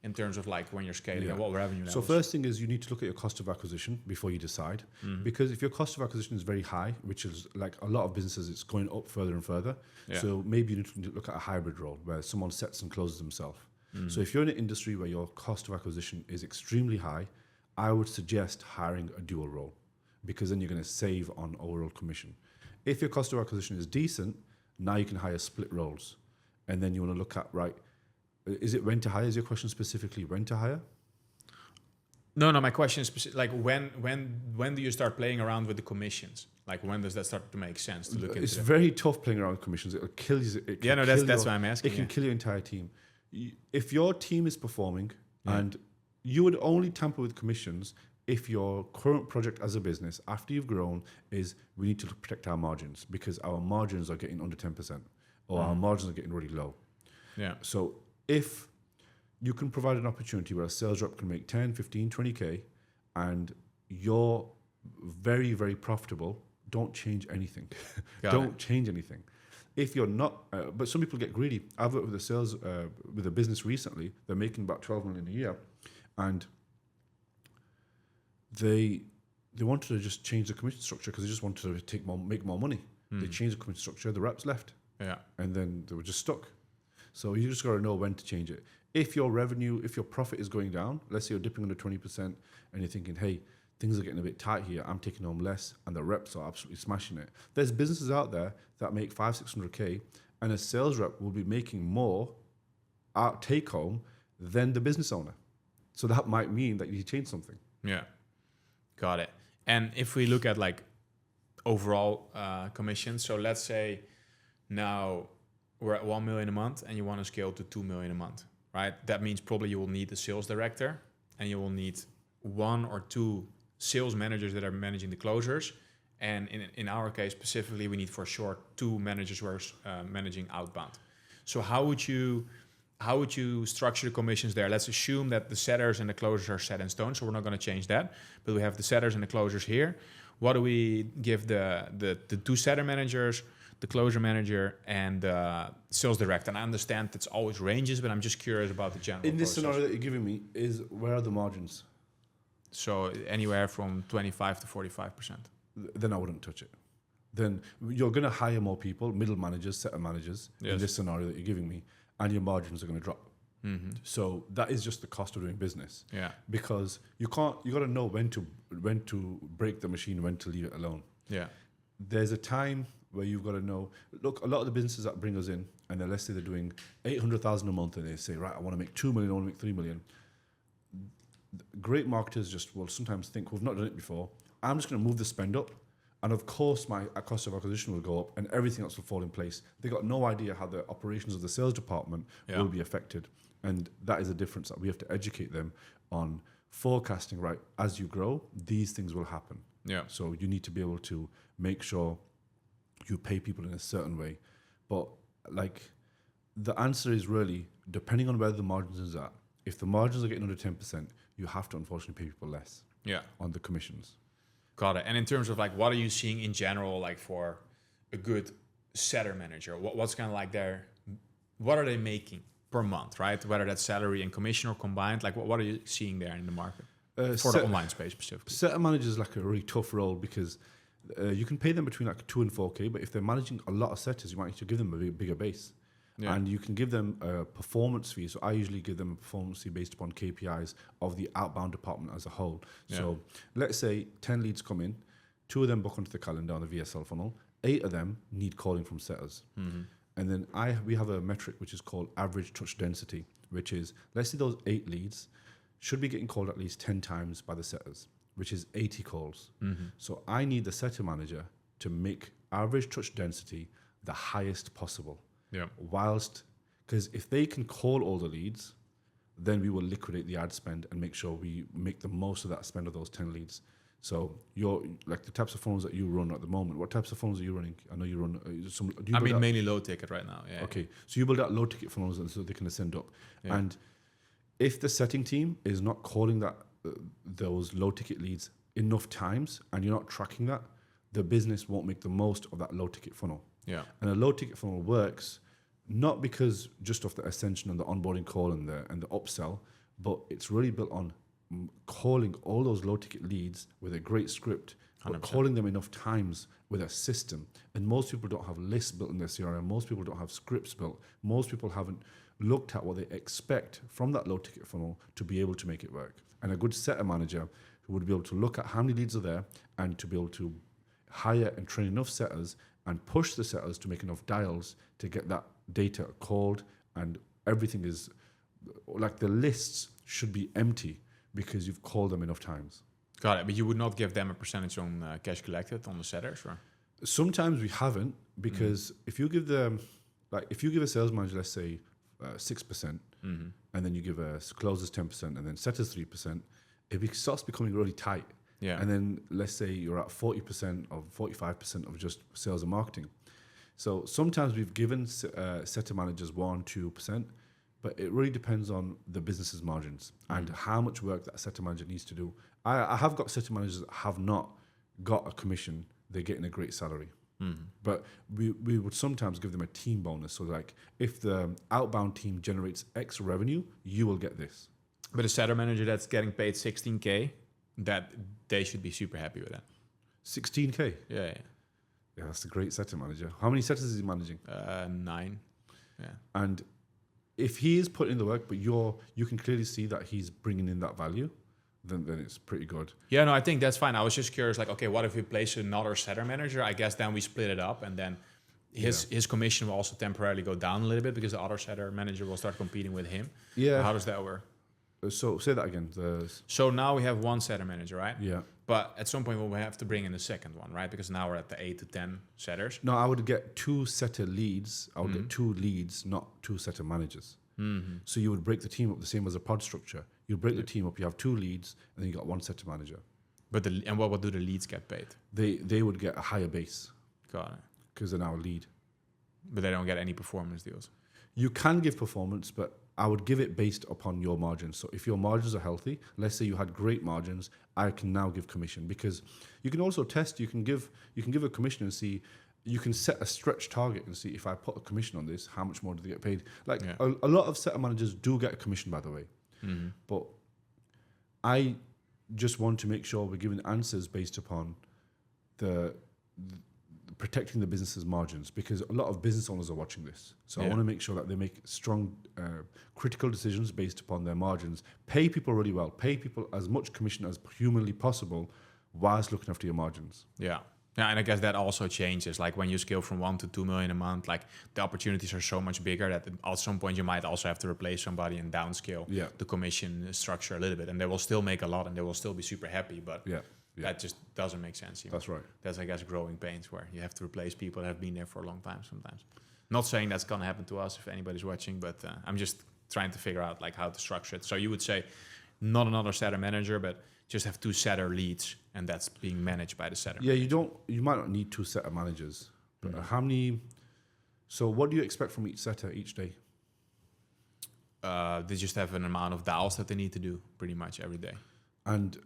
in terms of like when you're scaling and what revenue levels? So first thing is you need to look at your cost of acquisition before you decide, because if your cost of acquisition is very high, which is like a lot of businesses, it's going up further and further. Yeah. So maybe you need to look at a hybrid role where someone sets and closes themselves. So if you're in an industry where your cost of acquisition is extremely high, I would suggest hiring a dual role, because then you're going to save on overall commission. If your cost of acquisition is decent, now you can hire split roles. And then you want to look at, right, is it when to hire? Is your question specifically when to hire? No, my question is like when do you start playing around with the commissions? Like when does that start to make sense to look into? It's very tough playing around with commissions. It'll kill you. That's why I'm asking. It can kill your entire team. If your team is performing, and you would only tamper with commissions if your current project as a business, after you've grown, is we need to protect our margins because our margins are getting under 10% or our margins are getting really low. Yeah. So if you can provide an opportunity where a sales rep can make 10, 15, 20K, and you're very, very profitable, don't change anything. Got Don't it. change anything. If you're not, but some people get greedy. I've worked with a sales, with a business recently. They're making about 12 million a year, and they wanted to just change the commission structure because they just wanted to make more money. They changed the commission structure. The reps left, Yeah. and then they were just stuck. So you just got to know when to change it. If your revenue, if your profit is going down, let's say you're dipping under 20%, and you're thinking, hey, things are getting a bit tight here, I'm taking home less, and the reps are absolutely smashing it. There's businesses out there that make 500-600K, and a sales rep will be making more out take home than the business owner. So that might mean that you change something. Yeah. Got it. And if we look at like overall commissions, so let's say now we're at 1 million a month and you want to scale to 2 million a month, right? That means probably you will need a sales director and you will need 1 or 2 sales managers that are managing the closers. And in our case specifically, we need for sure 2 managers who are managing outbound. So how would you structure the commissions there? Let's assume that the setters and the closers are set in stone, so we're not going to change that. But we have the setters and the closers here. What do we give the 2 setter managers, the closer manager, and the sales director? And I understand it's always ranges, but I'm just curious about the general In this process. scenario that you're giving me, is where are the margins? So anywhere from 25 to 45%. Then I wouldn't touch it. Then you're going to hire more people, middle managers, setter managers, in Yes. this scenario that you're giving me, and your margins are going to drop. Mm-hmm. So that is just the cost of doing business. Yeah. Because you got to know when to break the machine, when to leave it alone. Yeah. There's a time where you've got to know, look, a lot of the businesses that bring us in, and then let's say they're doing 800,000 a month, and they say, right, I want to make 2 million, I want to make 3 million. Great marketers just will sometimes think, we've not done it before, I'm just going to move the spend up, and of course my cost of acquisition will go up, and everything else will fall in place. They got no idea how the operations of the sales department Yeah. will be affected, and that is a difference that we have to educate them on. Forecasting, right? As you grow, these things will happen. Yeah. So you need to be able to make sure you pay people in a certain way. But like, the answer is really depending on where the margins is at. If the margins are getting under 10%, you have to unfortunately pay people less Yeah. on the commissions. Got it. And in terms of like, what are you seeing in general, like for a good setter manager? What's kind of like what are they making per month, right? Whether that's salary and commission or combined, like what are you seeing there in the market for the online space specifically? Setter manager is like a really tough role because you can pay them between like 2 and 4K, but if they're managing a lot of setters, you might need to give them a bigger base. Yeah. And you can give them a performance fee. So I usually give them a performance fee based upon KPIs of the outbound department as a whole. Yeah. So let's say 10 leads come in, 2 of them book onto the calendar on the VSL funnel, 8 of them need calling from setters. Mm-hmm. And then we have a metric which is called average touch density, which is, let's say those 8 leads should be getting called at least 10 times by the setters, which is 80 calls. Mm-hmm. So I need the setter manager to make average touch density the highest possible. Yeah. Whilst, because if they can call all the leads, then we will liquidate the ad spend and make sure we make the most of that spend of those 10 leads. So you're like the types of funnels that you run at the moment. What types of funnels are you running? I know you run some. Do you build out- mainly low ticket right now. Yeah. Okay, so you build out low ticket funnels and so they can ascend up. Yeah. And if the setting team is not calling that those low ticket leads enough times, and you're not tracking that, the business won't make the most of that low ticket funnel. Yeah. And a low ticket funnel works not because just of the ascension and the onboarding call and the upsell, but it's really built on calling all those low ticket leads with a great script, but 100%. calling them enough times with a system. And most people don't have lists built in their CRM. Most people don't have scripts built. Most people haven't looked at what they expect from that low ticket funnel to be able to make it work. And a good setter manager who would be able to look at how many leads are there and to be able to hire and train enough setters and push the setters to make enough dials to get that data called, and everything is like the lists should be empty because you've called them enough times. Got it. But you would not give them a percentage on cash collected on the setters, or? Sometimes we haven't, because if you give them, like if you give a sales manager, let's say 6%, and then you give a closers 10% and then setters 3%, it starts becoming really tight. Yeah. And then let's say you're at 40% or 45% of just sales and marketing. So sometimes we've given setter managers 1-2%, but it really depends on the business's margins and how much work that setter manager needs to do. I have got setter managers that have not got a commission, they're getting a great salary. But we would sometimes give them a team bonus. So like if the outbound team generates X revenue, you will get this. But a setter manager that's getting paid 16K, that they should be super happy with that. 16K? Yeah. Yeah, that's a great setter manager. How many setters is he managing? 9. Yeah. And if he is putting in the work, but you can clearly see that he's bringing in that value, then it's pretty good. Yeah, no, I think that's fine. I was just curious, like, okay, what if we place another setter manager? I guess then we split it up, and then his commission will also temporarily go down a little bit because the other setter manager will start competing with him. Yeah. How does that work? So say that again. So now we have one setter manager, right? Yeah. But at some point we'll have to bring in a second one, right? Because now we're at the 8 to 10 setters. No, I would get 2 setter leads. I would get 2 leads, not 2 setter managers. So you would break the team up the same as a pod structure. You break the team up. You have 2 leads, and then you got 1 setter manager. But what do the leads get paid? They would get a higher base Got it. because they're now a lead. But they don't get any performance deals. You can give performance, but I would give it based upon your margins. So if your margins are healthy, let's say you had great margins, I can now give commission, because you can also test. You can give a commission and see. You can set a stretch target and see, if I put a commission on this, how much more do they get paid? Like a lot of setter managers do get a commission, by the way. But I just want to make sure we're giving answers based upon the protecting the business's margins, because a lot of business owners are watching this. So I want to make sure that they make strong, critical decisions based upon their margins. Pay people really well. Pay people as much commission as humanly possible whilst looking after your margins. Yeah. Yeah, and I guess that also changes. Like when you scale from 1 to 2 million a month, like the opportunities are so much bigger that at some point you might also have to replace somebody and downscale the commission structure a little bit. And they will still make a lot and they will still be super happy, but that just doesn't make sense. That's right. That's, I guess, growing pains where you have to replace people that have been there for a long time sometimes. Not saying that's going to happen to us if anybody's watching, but I'm just trying to figure out like how to structure it. So you would say not another setter manager, but just have 2 setter leads, and that's being managed by the setter. Yeah, you might not need 2 setter managers. But how many? So what do you expect from each setter each day? They just have an amount of dials that they need to do pretty much every day. And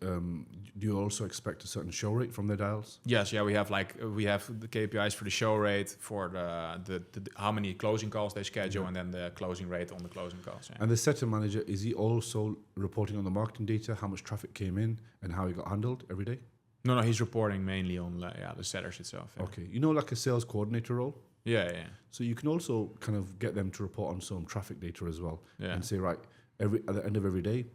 do you also expect a certain show rate from their dials? Yes, yeah, we have the KPIs for the show rate, for the how many closing calls they schedule, and then the closing rate on the closing calls. Yeah. And the setter manager, is he also reporting on the marketing data, how much traffic came in and how it got handled every day? No, he's reporting mainly on the setters itself. Yeah. Okay, like a sales coordinator role? Yeah. So you can also kind of get them to report on some traffic data as well, and say, right, at the end of every day,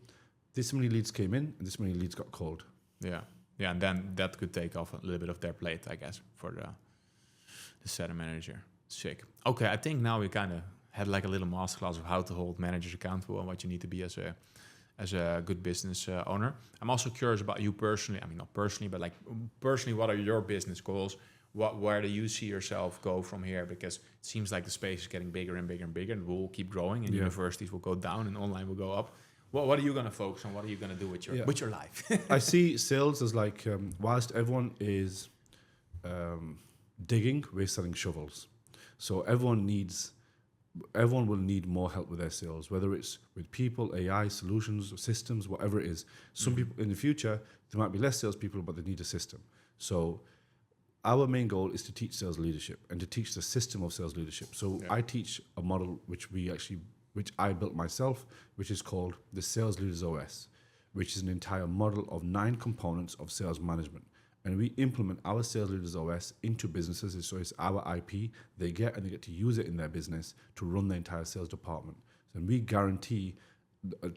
this many leads came in and this many leads got called. Yeah, and then that could take off a little bit of their plate, I guess, for the setter manager. Sick. Okay, I think now we kind of had like a little masterclass of how to hold managers accountable and what you need to be as a good business owner. I'm also curious about you personally. I mean, not personally, but like personally, what are your business goals? Where do you see yourself go from here? Because it seems like the space is getting bigger and bigger and bigger, and will keep growing, and universities will go down and online will go up. What are you going to focus on? What are you going to do with your life? I see sales as like, whilst everyone is digging, we're selling shovels. So everyone will need more help with their sales, whether it's with people, AI, solutions, systems, whatever it is. Some people in the future, there might be less salespeople, but they need a system. So our main goal is to teach sales leadership and to teach the system of sales leadership. So I teach a model which I built myself, which is called the Sales Leaders OS, which is an entire model of 9 components of sales management. And we implement our Sales Leaders OS into businesses. So it's our IP. They get to use it in their business to run the entire sales department. And we guarantee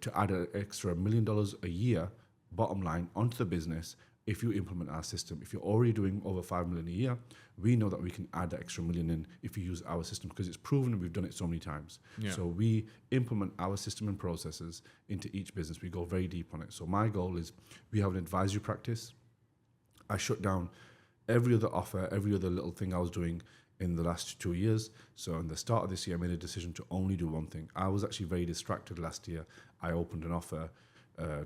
to add an extra $1 million a year bottom line onto the business if you implement our system. If you're already doing over $5 million a year, we know that we can add that extra $1 million in if you use our system, because it's proven and we've done it so many times. Yeah. So we implement our system and processes into each business. We go very deep on it. So my goal is, we have an advisory practice. I shut down every other offer, every other little thing I was doing in the last 2 years. So in the start of this year, I made a decision to only do one thing. I was actually very distracted last year. I opened an offer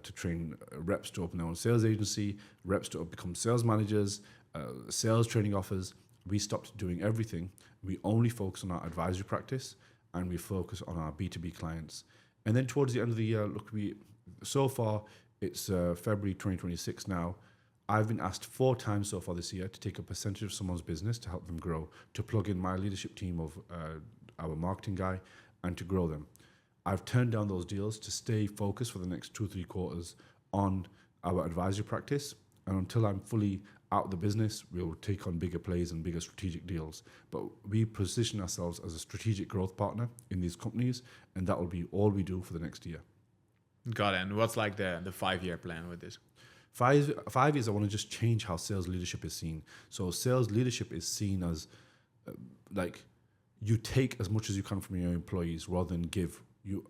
to train reps to open their own sales agency, reps to become sales managers, sales training offers. We stopped doing everything. We only focus on our advisory practice, and we focus on our B2B clients. And then towards the end of the year, look, so far it's February 2026 now. I've been asked 4 times so far this year to take a percentage of someone's business to help them grow, to plug in my leadership team of our marketing guy and to grow them. I've turned down those deals to stay focused for the next 2-3 quarters on our advisory practice. And until I'm fully out of the business, we'll take on bigger plays and bigger strategic deals. But we position ourselves as a strategic growth partner in these companies, and that will be all we do for the next year. Got it. And what's like the 5-year plan with this? 5 years, I want to just change how sales leadership is seen. So sales leadership is seen as like you take as much as you can from your employees rather than give.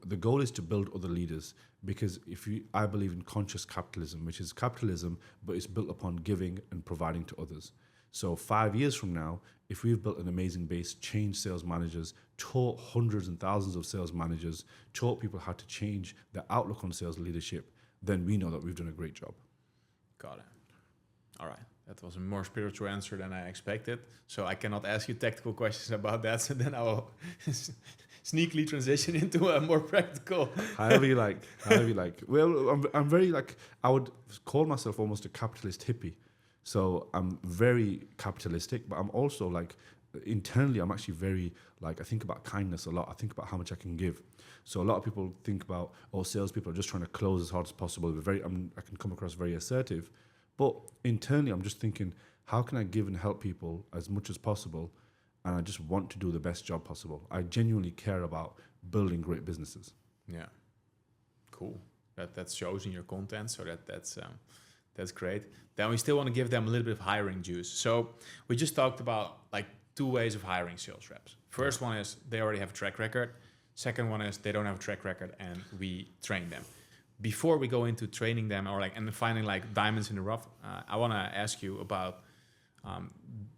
The goal is to build other leaders, because I believe in conscious capitalism, which is capitalism, but it's built upon giving and providing to others. So 5 years from now, if we've built an amazing base, changed sales managers, taught hundreds and thousands of sales managers, taught people how to change their outlook on sales leadership, then we know that we've done a great job. Got it. All right. That was a more spiritual answer than I expected. So I cannot ask you technical questions about that. So then I will sneakily transition into a more practical. However you like. Well, I'm very like, I would call myself almost a capitalist hippie. So I'm very capitalistic, but I'm also like, internally, I'm actually very like, I think about kindness a lot. I think about how much I can give. So a lot of people think about, salespeople are just trying to close as hard as possible. I can come across very assertive, but internally, I'm just thinking, how can I give and help people as much as possible? And I just want to do the best job possible. I genuinely care about building great businesses. Yeah, cool. That shows in your content, so that's great. Then we still want to give them a little bit of hiring juice. So we just talked about like 2 ways of hiring sales reps. First one is they already have a track record. Second one is they don't have a track record and we train them. Before we go into training them and finding like diamonds in the rough, I want to ask you about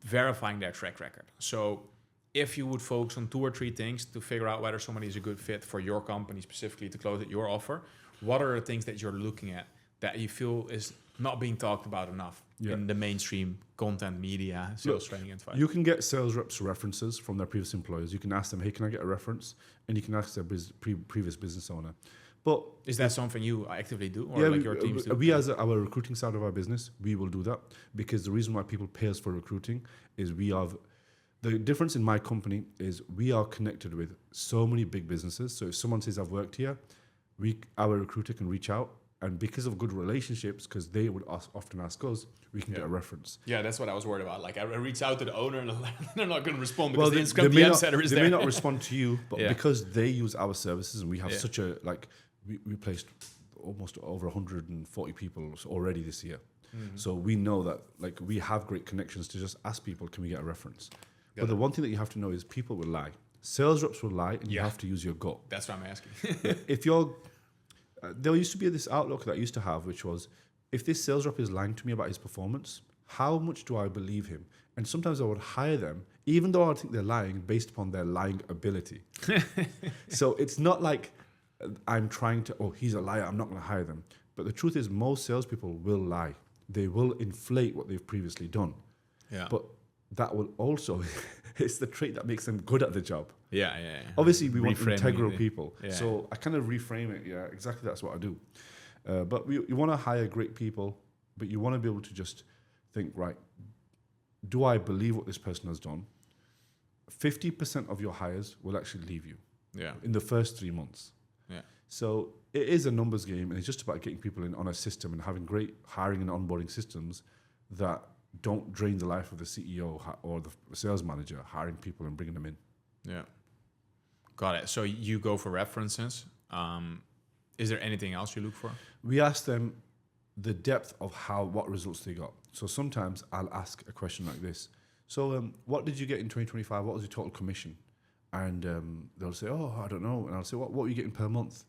verifying their track record. So if you would focus on 2 or 3 things to figure out whether somebody is a good fit for your company specifically to close your offer, what are the things that you're looking at that you feel is not being talked about enough in the mainstream content, media, sales training advice? You can get sales reps references from their previous employers. You can ask them, hey, can I get a reference? And you can ask their previous business owner. But is that something you actively do, or like your teams do? We as our recruiting side of our business, we will do that, because the reason why people pay us for recruiting is the difference in my company is we are connected with so many big businesses. So if someone says I've worked here, our recruiter can reach out, and because of good relationships, because they would often ask us, we can get a reference. Yeah, that's what I was worried about. Like I reach out to the owner and they're not going to respond because the Instagram DM setter is there. They may not respond to you, but because they use our services and we have such a we placed almost over 140 people already this year. Mm-hmm. So we know that like we have great connections to just ask people, can we get a reference? But the one thing that you have to know is people will lie. Sales reps will lie, and you have to use your gut. That's what I'm asking. If you're, there used to be this outlook that I used to have, which was, if this sales rep is lying to me about his performance, how much do I believe him? And sometimes I would hire them, even though I think they're lying, based upon their lying ability. So it's not like I'm trying to, he's a liar, I'm not going to hire them. But the truth is, most salespeople will lie. They will inflate what they've previously done. Yeah. But that will also, it's the trait that makes them good at the job. Yeah. Obviously, we want integral people. Yeah. So I kind of reframe it. Yeah, exactly. That's what I do. But you want to hire great people, but you want to be able to just think, right, do I believe what this person has done? 50% of your hires will actually leave you in the first 3 months. Yeah. So it is a numbers game, and it's just about getting people in on a system and having great hiring and onboarding systems that don't drain the life of the CEO or the sales manager, hiring people and bringing them in. Yeah. Got it. So you go for references. Is there anything else you look for? We ask them the depth of what results they got. So sometimes I'll ask a question like this. So what did you get in 2025? What was your total commission? And they'll say, I don't know. And I'll say, what are you getting per month?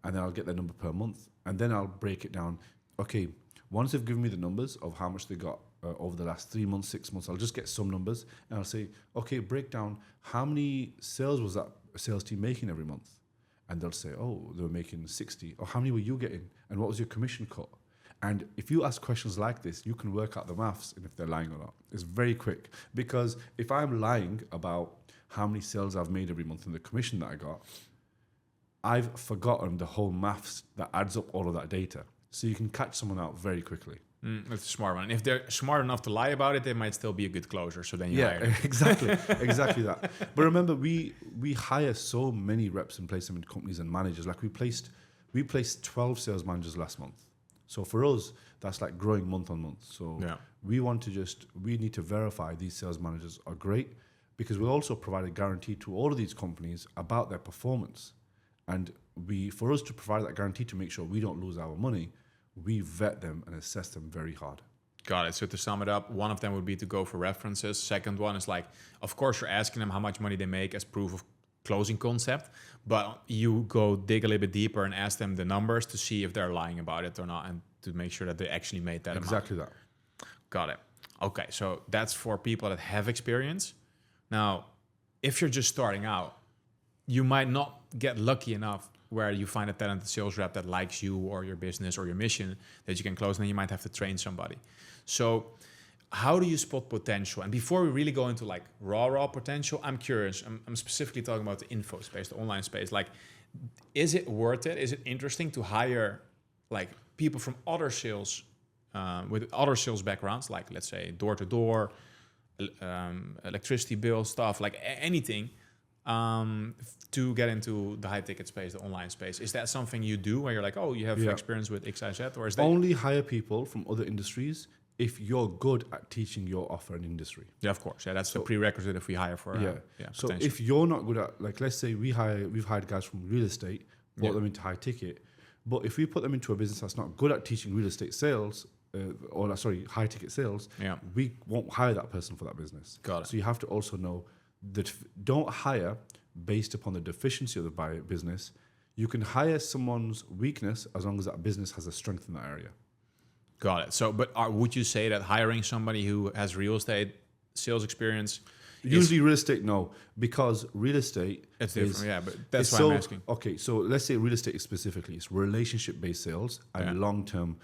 And then I'll get their number per month. And then I'll break it down. Okay, once they've given me the numbers of how much they got over the last 3 months, 6 months, I'll just get some numbers. And I'll say, okay, break down how many sales was that sales team making every month? And they'll say, they were making 60. Or how many were you getting? And what was your commission cut? And if you ask questions like this, you can work out the maths and if they're lying or not. It's very quick. Because if I'm lying about how many sales I've made every month and the commission that I got, I've forgotten the whole maths that adds up all of that data. So you can catch someone out very quickly. That's a smart one. And if they're smart enough to lie about it, they might still be a good closer. So then you hire them. exactly that. But remember, we hire so many reps and place them in companies and managers. Like we placed 12 sales managers last month. So for us, that's like growing month on month. So we need to verify these sales managers are great, because we'll also provide a guarantee to all of these companies about their performance. And for us to provide that guarantee to make sure we don't lose our money, we vet them and assess them very hard. Got it. So to sum it up, one of them would be to go for references. Second one is like, of course, you're asking them how much money they make as proof of closing concept, but you go dig a little bit deeper and ask them the numbers to see if they're lying about it or not, and to make sure that they actually made that Exactly amount. that. Got it. Okay, so that's for people that have experience. Now, if you're just starting out, you might not get lucky enough where you find a talented sales rep that likes you or your business or your mission that you can close, and then you might have to train somebody. So how do you spot potential? And before we really go into like raw potential, I'm curious. I'm specifically talking about the info space, the online space. Like, is it worth it? Is it interesting to hire like people from other sales, with other sales backgrounds, like let's say door-to-door, electricity bill stuff, like anything, to get into the high ticket space, the online space? Is that something you do where you're like, oh, you have experience with XYZ, or is that only hire people from other industries if you're good at teaching your offer and industry? Yeah, of course. Yeah, that's the prerequisite if we hire for. So if you're not good at, like, let's say we've hired guys from real estate, brought them into high ticket, but if we put them into a business that's not good at teaching real estate sales, high ticket sales, we won't hire that person for that business. Got it. So you have to also know that don't hire based upon the deficiency of the business. You can hire someone's weakness as long as that business has a strength in that area. Got it. So, but would you say that hiring somebody who has real estate sales experience? Usually real estate, no, because real estate it's different, but that's why I'm asking. Okay, so let's say real estate specifically, it's relationship-based sales and long-term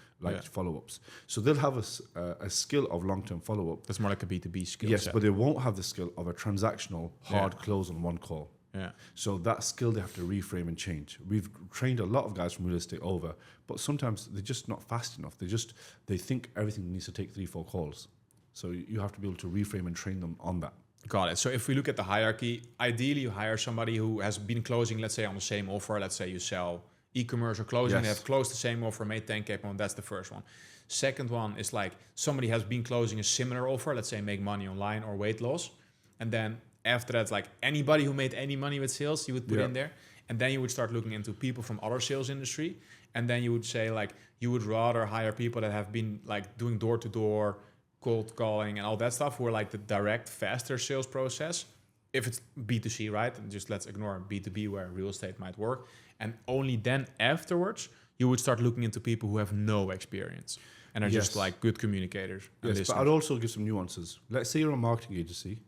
follow-ups. So they'll have a skill of long-term follow-up. That's more like a B2B skill. Yes, but they won't have the skill of a transactional hard close on one call. Yeah. So that skill they have to reframe and change. We've trained a lot of guys from real estate over, but sometimes they're just not fast enough. They think everything needs to take 3-4 calls. So you have to be able to reframe and train them on that. Got it. So if we look at the hierarchy, ideally you hire somebody who has been closing, let's say on the same offer. Let's say you sell e-commerce or closing, they have closed the same offer, made 10K per month. That's the first one. Second one is like somebody has been closing a similar offer, let's say make money online or weight loss. And then after that, like anybody who made any money with sales, you would put in there. And then you would start looking into people from other sales industry. And then you would say like, you would rather hire people that have been like doing door-to-door, cold calling and all that stuff, who are like the direct, faster sales process. If it's B2C, right? And just let's ignore B2B where real estate might work. And only then afterwards, you would start looking into people who have no experience and are just like good communicators. Yes, but I'd also give some nuances. Let's say you're a marketing agency.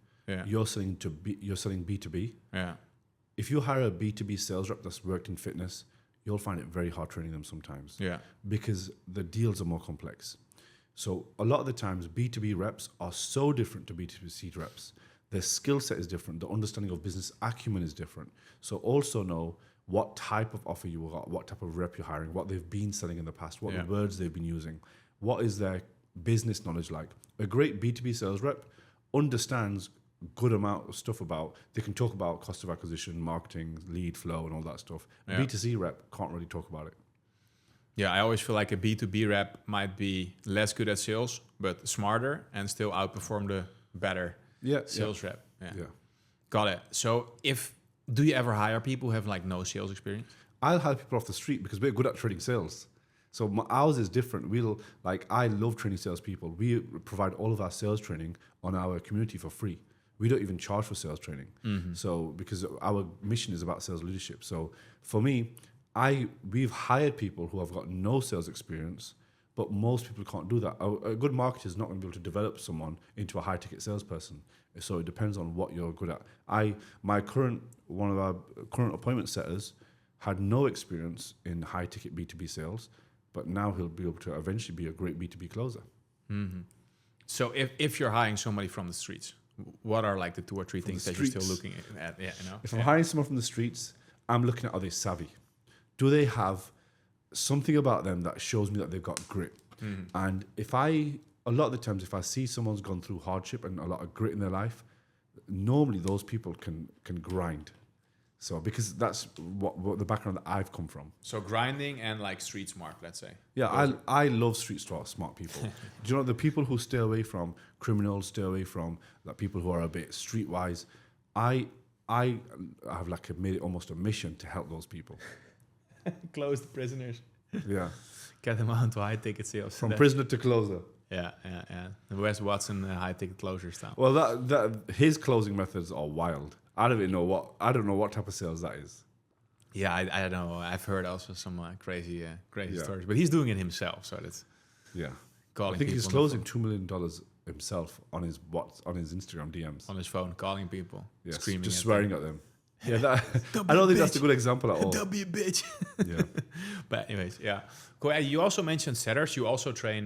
You're selling B2B. Yeah. If you hire a B2B sales rep that's worked in fitness, you'll find it very hard training them sometimes. Yeah. Because the deals are more complex. So a lot of the times, B2B reps are so different to B2C reps. Their skill set is different. The understanding of business acumen is different. So also know what type of offer you got, what type of rep you're hiring, what they've been selling in the past, what the words they've been using, what is their business knowledge like. A great B2B sales rep understands good amount of stuff about, they can talk about cost of acquisition, marketing, lead flow and all that stuff. A B2C rep can't really talk about it. Yeah, I always feel like a B2B rep might be less good at sales, but smarter and still outperform the better sales rep. Yeah. Got it. So do you ever hire people who have like no sales experience? I'll hire people off the street because we're good at trading sales. So ours is different. I love training salespeople. We provide all of our sales training on our community for free. We don't even charge for sales training. Mm-hmm. So because our mission is about sales leadership. So for me, we've hired people who have got no sales experience, but most people can't do that. A good marketer is not going to be able to develop someone into a high ticket salesperson. So it depends on what you're good at. One of our current appointment setters had no experience in high ticket B2B sales, but now he'll be able to eventually be a great B2B closer. Mm-hmm. So if you're hiring somebody from the streets, what are like the 2 or 3 things that you're still looking at? Yeah, you know? If I'm hiring someone from the streets, I'm looking at, are they savvy? Do they have something about them that shows me that they've got grit? And a lot of the times, if I see someone's gone through hardship and a lot of grit in their life, normally those people can grind. So because that's what the background that I've come from. So grinding and like street smart, let's say. Yeah, I love street smart people. Do you know the people who stay away from criminals, stay away from like people who are a bit streetwise? I have like made it almost a mission to help those people. Close the prisoners. Yeah. Get them onto high ticket sales. From prisoner to closer. Yeah. The Wes Watson high ticket closure style. Well, that his closing methods are wild. I don't know what type of sales that is. Yeah, I don't know. I've heard also some crazy stories, but he's doing it himself. So that's calling. I think people he's closing $2 million himself on his Instagram DMs on his phone, calling people, screaming, just at swearing them. at them. Yeah, I don't think that's a good example at all. Don't be a bitch. Yeah. But anyways, yeah. Cool. You also mentioned setters. You also train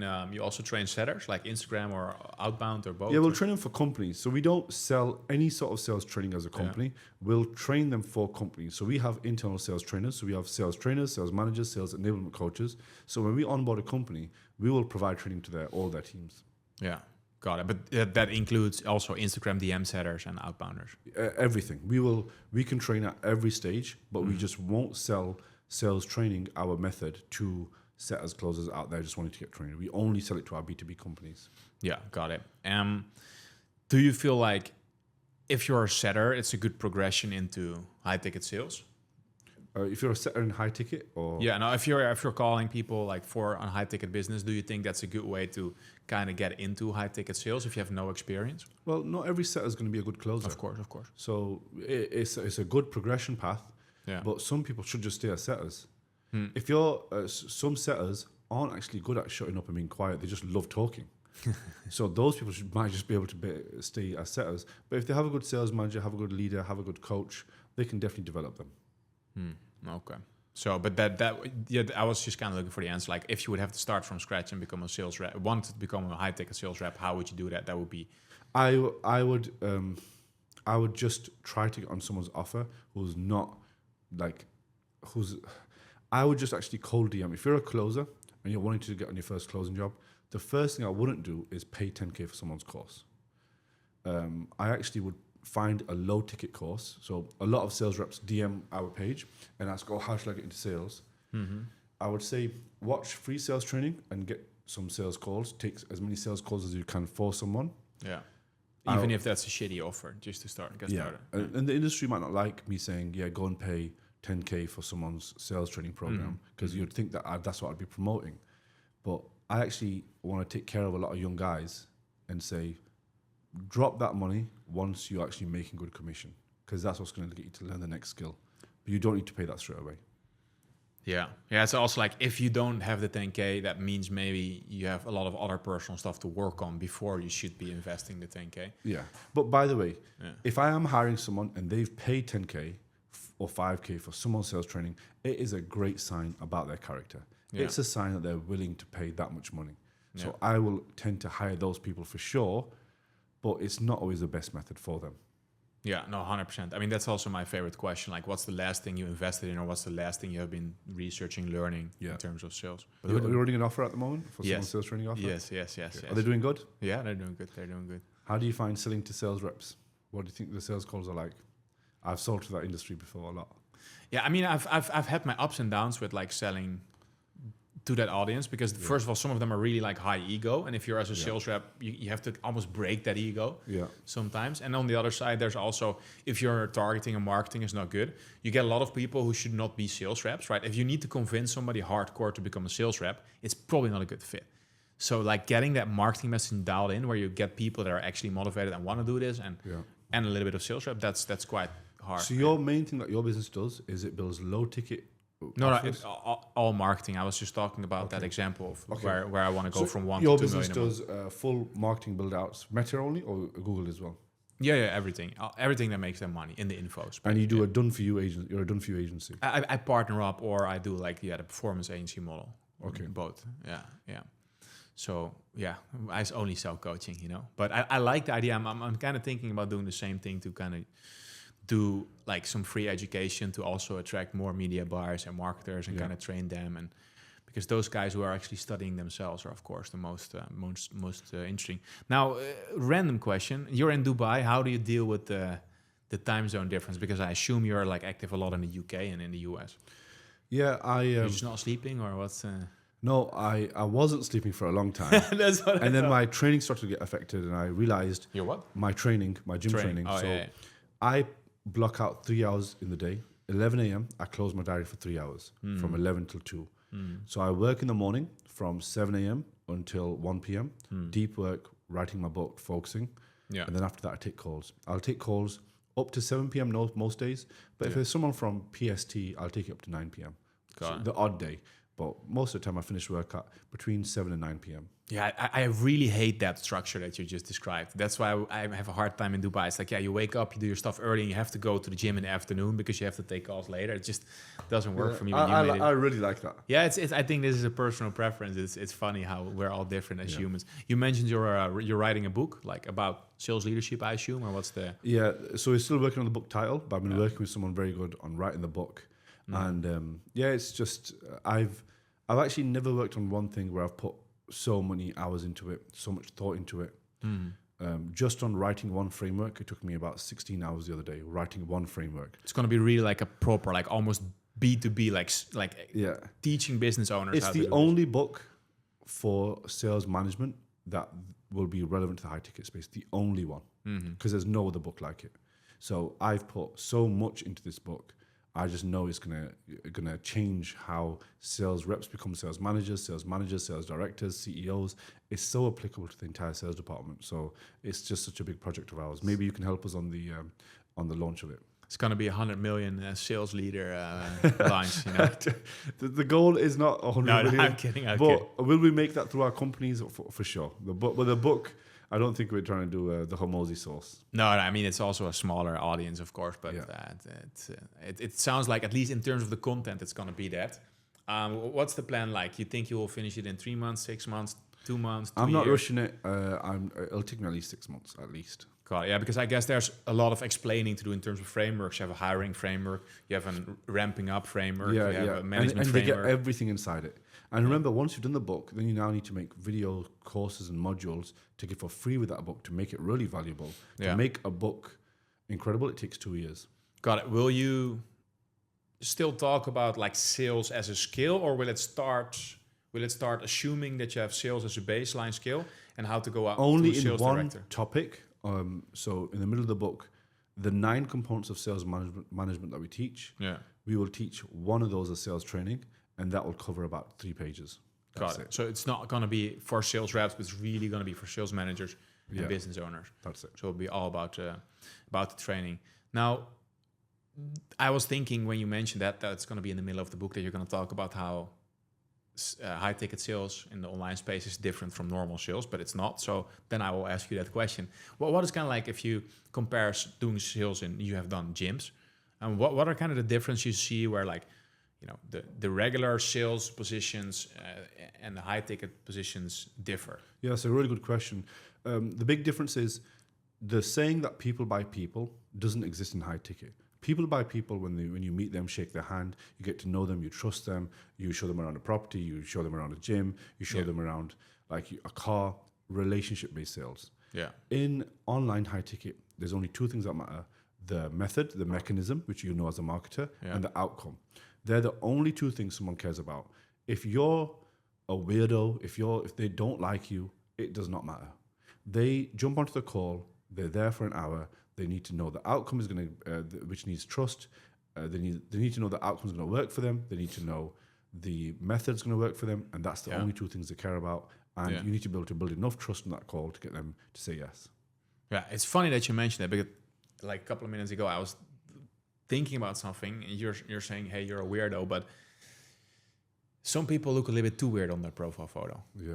setters like Instagram or outbound or both. Yeah, we'll train them for companies. So we don't sell any sort of sales training as a company. Yeah. We'll train them for companies. So we have internal sales trainers. So we have sales trainers, sales managers, sales enablement coaches. So when we onboard a company, we will provide training to all their teams. Yeah. Got it. But that includes also Instagram DM setters and outbounders. Everything. We can train at every stage, but we just won't sell sales training, our method, to setters, closers out there just wanting to get training. We only sell it to our B2B companies. Yeah, got it. Do you feel like if you're a setter, it's a good progression into high ticket sales? If you're a setter in high ticket, or if you're calling people like for a high ticket business, do you think that's a good way to kind of get into high ticket sales if you have no experience? Well, not every setter is going to be a good closer. Of course. So it's a good progression path. Yeah. But some people should just stay as setters. If you're some setters aren't actually good at shutting up and being quiet; they just love talking. So those people might just be able to stay as setters. But if they have a good sales manager, have a good leader, have a good coach, they can definitely develop them. Okay. So, but I was just kind of looking for the answer. Like, if you would have to start from scratch and become a sales rep, wanted to become a high ticket sales rep, how would you do that? That would be. I would just try to get on someone's offer who's not like I would just actually cold DM. If you're a closer and you're wanting to get on your first closing job, the first thing I wouldn't do is pay $10K for someone's course. I actually would find a low ticket course. So a lot of sales reps DM our page and ask, how should I get into sales? I would say watch free sales training and get some sales calls. Take as many sales calls as you can for someone. Yeah. Even if that's a shitty offer, just to get started. And the industry might not like me saying, go and pay $10K for someone's sales training program, because you'd think that that's what I'd be promoting. But I actually want to take care of a lot of young guys and say, drop that money once you're actually making good commission, because that's what's going to get you to learn the next skill. But you don't need to pay that straight away. Yeah. It's also like if you don't have the 10K, that means maybe you have a lot of other personal stuff to work on before you should be investing the 10K. Yeah. But by the way, if I am hiring someone and they've paid 10K or 5K for someone's sales training, it is a great sign about their character. Yeah. It's a sign that they're willing to pay that much money. So I will tend to hire those people for sure, but it's not always the best method for them. Yeah, no, 100%. I mean, that's also my favorite question. Like, what's the last thing you invested in, or what's the last thing you have been researching, learning in terms of sales? Are you running an offer at the moment for someone's sales training offer? Yes. Are they doing good? Yeah, they're doing good. How do you find selling to sales reps? What do you think the sales calls are like? I've sold to that industry before a lot. Yeah, I mean, I've had my ups and downs with like selling to that audience, because first of all, some of them are really like high ego, and if you're as a sales rep, you have to almost break that ego sometimes. And on the other side, there's also, if your targeting and marketing is not good, you get a lot of people who should not be sales reps, right? If you need to convince somebody hardcore to become a sales rep, it's probably not a good fit. So like getting that marketing message dialed in, where you get people that are actually motivated and want to do this, and a little bit of sales rep, that's quite hard. So your main thing that your business does is it builds low ticket. No, it's all marketing. I was just talking about that example of where I want to go from 1 to 2 million. Your business does full marketing build outs, Meta only or Google as well? Yeah, everything that makes them money in the info space. And you do a done for you agent. You're a done for you agency. I partner up, or I do like the performance agency model. Okay. Both. Yeah. So yeah, I only sell coaching, But I like the idea. I'm kind of thinking about doing the same thing to kind of do like some free education to also attract more media buyers and marketers and kind of train them, and because those guys who are actually studying themselves are of course the most interesting. Now, random question: you're in Dubai. How do you deal with the time zone difference? Because I assume you're like active a lot in the UK and in the US. Yeah, You're just not sleeping, or what's? No, I wasn't sleeping for a long time. That's what. And then my training started to get affected, and I realized Your what? my gym training. Oh, so yeah. I block out 3 hours in the day. 11 a.m. I close my diary for 3 hours from 11 till 2. So I work in the morning from 7 a.m. until 1 p.m. Deep work, writing my book, focusing. Yeah. And then after that, I take calls. I'll take calls up to 7 p.m. most days. But if there's someone from PST, I'll take it up to 9 p.m. So the odd day. But most of the time I finish work at between 7 and 9 p.m. Yeah, I really hate that structure that you just described. That's why I have a hard time in Dubai. It's like, you wake up, you do your stuff early, and you have to go to the gym in the afternoon because you have to take calls later. It just doesn't work for me. I really like that. Yeah, it's. I think this is a personal preference. It's funny how we're all different as humans. You mentioned you're writing a book like about sales leadership, I assume, or what's the? Yeah, so we're still working on the book title, but I've been working with someone very good on writing the book. And it's just I've actually never worked on one thing where I've put so many hours into it, so much thought into it. Just on writing one framework, it took me about 16 hours the other day, writing one framework. It's going to be really like a proper, like almost B2B, like teaching business owners. It's the only book for sales management that will be relevant to the high ticket space. The only one, because there's no other book like it. So I've put so much into this book. I just know it's gonna change how sales reps become sales managers, sales directors, CEOs. It's so applicable to the entire sales department. So it's just such a big project of ours. Maybe you can help us on the launch of it. It's going to be 100 million sales leader launch. The goal is not 100 million. No, I'm kidding. But will we make that through our companies? For sure. With the book, I don't think we're trying to do the Hormozy sauce. No, I mean, it's also a smaller audience, of course, but it sounds like, at least in terms of the content, it's going to be that. What's the plan like? You think you will finish it in 3 months, 6 months, 2 months, 2 I'm not years? rushing it. It'll take me at least 6 months, at least. Got it. Yeah, because I guess there's a lot of explaining to do in terms of frameworks. You have a hiring framework, you have a ramping up framework, you have a management and framework. they get everything inside it. And remember, once you've done the book, then you now need to make video courses and modules to give for free with that book to make it really valuable. To make a book incredible, it takes 2 years. Got it. Will you still talk about like sales as a skill, or will it start assuming that you have sales as a baseline skill and how to go out only to a sales in one director? topic? So in the middle of the book, the 9 components of sales management that we teach, we will teach one of those as sales training, and that will cover about 3 pages. Got it. So it's not going to be for sales reps, but it's really going to be for sales managers and business owners. That's it. So it'll be all about the training. Now, I was thinking when you mentioned that it's going to be in the middle of the book that you're going to talk about how high ticket sales in the online space is different from normal sales, but it's not. So then I will ask you that question. What is kind of like if you compare doing sales and you have done gyms, and what are kind of the differences you see where like, the regular sales positions and the high ticket positions differ? Yeah, that's a really good question. The big difference is the saying that people buy people doesn't exist in high ticket. People buy people when you meet them, shake their hand, you get to know them, you trust them, you show them around a property, you show them around a gym, you show them around like a car, relationship-based sales. Yeah. In online high ticket, there's only 2 things that matter: the method, the mechanism, which you know as a marketer, and the outcome. They're the only 2 things someone cares about. If you're a weirdo, if they don't like you, it does not matter. They jump onto the call, they're there for an hour, they need to know the outcome is going to, which needs trust. They need to know the outcome is going to work for them. They need to know the method is going to work for them, and that's the only 2 things they care about. And you need to be able to build enough trust in that call to get them to say yes. Yeah, it's funny that you mentioned that, because like a couple of minutes ago, I was thinking about something, and you're saying, hey, you're a weirdo, but some people look a little bit too weird on their profile photo. Yeah.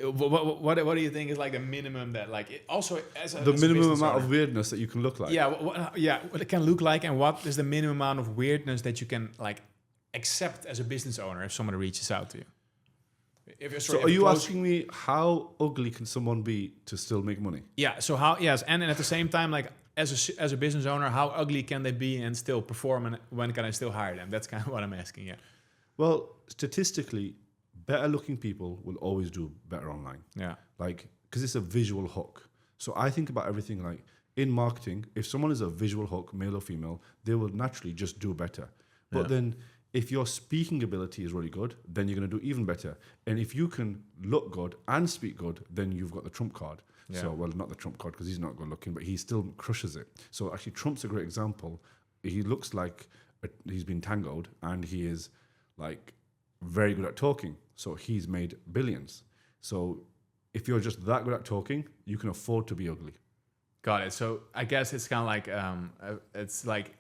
What do you think is like the minimum that like it also as a minimum amount of weirdness that you can look like? Yeah, what it can look like, and what is the minimum amount of weirdness that you can like accept as a business owner if somebody reaches out to you? If you're, So sorry, are if you close- asking me how ugly can someone be to still make money? Yeah. So how? Yes, and at the same time, like as a business owner, how ugly can they be and still perform? And when can I still hire them? That's kind of what I'm asking. Yeah. Well, statistically, better looking people will always do better online. Yeah. Like, because it's a visual hook. So I think about everything like in marketing, if someone is a visual hook, male or female, they will naturally just do better. But Yeah. then if your speaking ability is really good, then you're going to do even better. And if you can look good and speak good, then you've got the trump card. Yeah. So, well, not the trump card because he's not good looking, but he still crushes it. So actually, Trump's a great example. He looks like he's been tangoed, and he is like very good at talking. So he's made billions. So if you're just that good at talking, you can afford to be ugly. Got it. So I guess it's kind of like it's like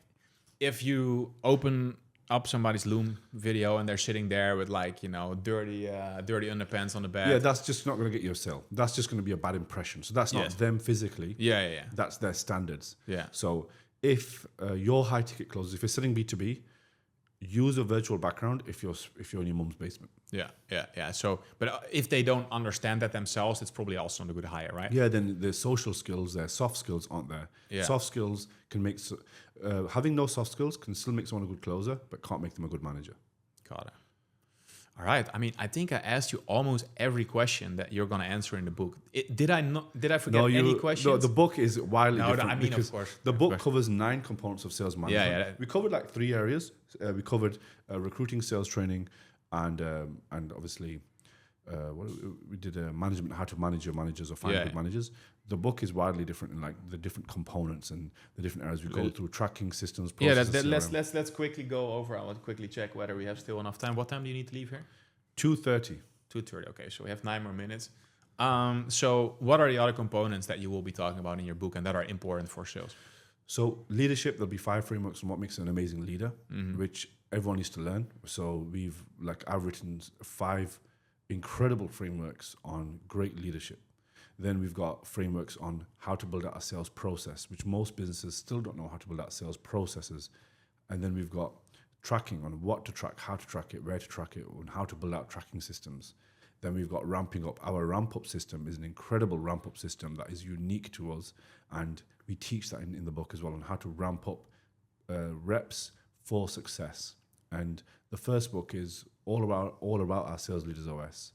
if you open up somebody's Loom video and they're sitting there with like dirty underpants on the bed. Yeah, that's just not going to get you a sale. That's just going to be a bad impression. So that's not Yes. them physically. Yeah. That's their standards. Yeah. So if your high ticket closes, if you're selling B2B, use a virtual background if you're in your mum's basement. Yeah. So, but if they don't understand that themselves, it's probably also not a good hire, right? Yeah, then the social skills, their soft skills aren't there. Yeah. Soft skills can make, having no soft skills can still make someone a good closer, but can't make them a good manager. Got it. All right. I mean, I think I asked you almost every question that you're going to answer in the book. Did I forget any questions? No, the book is wildly No, different. I mean, of because course, the of book course. covers 9 components of sales management. Yeah. We covered like 3 areas. We covered recruiting, sales training, and obviously we did management, how to manage your managers or find Yeah. good managers. The book is wildly different in like the different components and the different areas we go through: tracking systems, Yeah, processes, let's quickly go over. I want to quickly check whether we have still enough time. What time do you need to leave here? 2:30. 2:30. Okay, so we have 9 more minutes. So what are the other components that you will be talking about in your book and that are important for sales? So leadership, there'll be 5 frameworks on what makes an amazing leader, Mm-hmm. which everyone needs to learn. So I've written 5 incredible frameworks on great leadership. Then we've got frameworks on how to build out a sales process, which most businesses still don't know how to build out sales processes. And then we've got tracking on what to track, how to track it, where to track it, and how to build out tracking systems. Then we've got ramping up. Our ramp up system is an incredible ramp up system that is unique to us. And we teach that in the book as well on how to ramp up reps for success. And the first book is all about our Sales Leaders OS.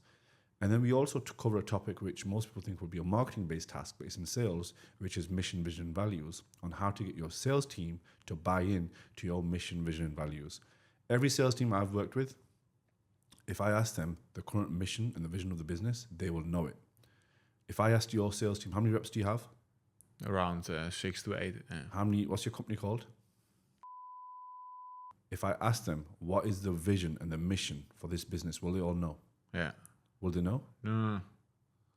And then we also cover a topic which most people think would be a marketing-based task, but it's in sales, which is mission, vision, values, on how to get your sales team to buy in to your mission, vision, and values. Every sales team I've worked with, if I ask them the current mission and the vision of the business, they will know it. If I asked your sales team, how many reps do you have? Around 6 to 8. Yeah. What's your company called? If I ask them, what is the vision and the mission for this business, will they all know? Yeah. Will they know? No.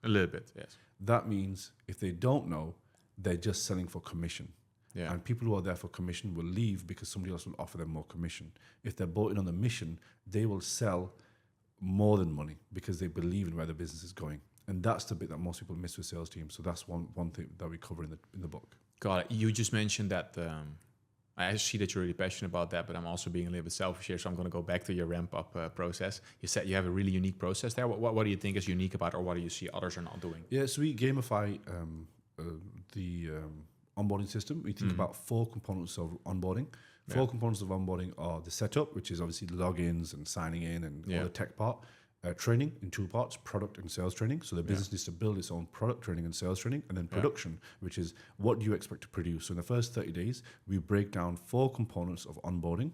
A little bit, yes. That means if they don't know, they're just selling for commission. Yeah. And people who are there for commission will leave because somebody else will offer them more commission. If they're bought in on the mission, they will sell more than money because they believe in where the business is going. And that's the bit that most people miss with sales teams. So that's one thing that we cover in the book. Got it. You just mentioned that I see that you're really passionate about that, but I'm also being a little bit selfish here, so I'm going to go back to your ramp-up process. You said you have a really unique process there. What do you think is unique about it, or what do you see others are not doing? Yeah, so we gamify the onboarding system. We think about 4 components of onboarding. 4 components of onboarding are the setup, which is obviously the logins and signing in and all the tech part. Training in 2 parts, product and sales training. So the business needs to build its own product training and sales training, and then production, which is what do you expect to produce. So in the first 30 days, we break down 4 components of onboarding,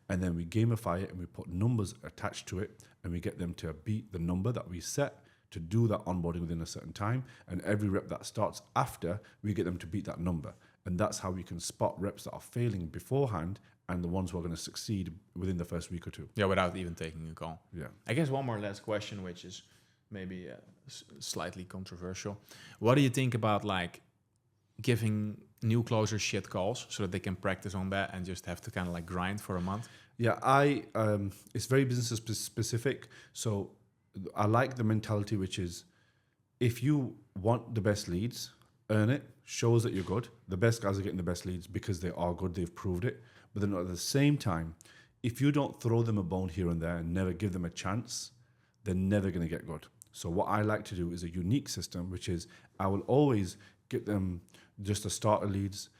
and then we gamify it and we put numbers attached to it, and we get them to beat the number that we set to do that onboarding within a certain time. And every rep that starts after, we get them to beat that number. And that's how we can spot reps that are failing beforehand and the ones who are going to succeed within the first week or 2. Yeah, without even taking a call. Yeah. I guess one more last question, which is maybe slightly controversial. What do you think about like giving new closers shit calls so that they can practice on that and just have to kind of like grind for a month? Yeah, it's very business specific. So I like the mentality, which is if you want the best leads, earn it, shows that you're good. The best guys are getting the best leads because they are good, they've proved it. But then at the same time, if you don't throw them a bone here and there and never give them a chance, they're never going to get good. So what I like to do is a unique system, which is I will always get them just a starter leads.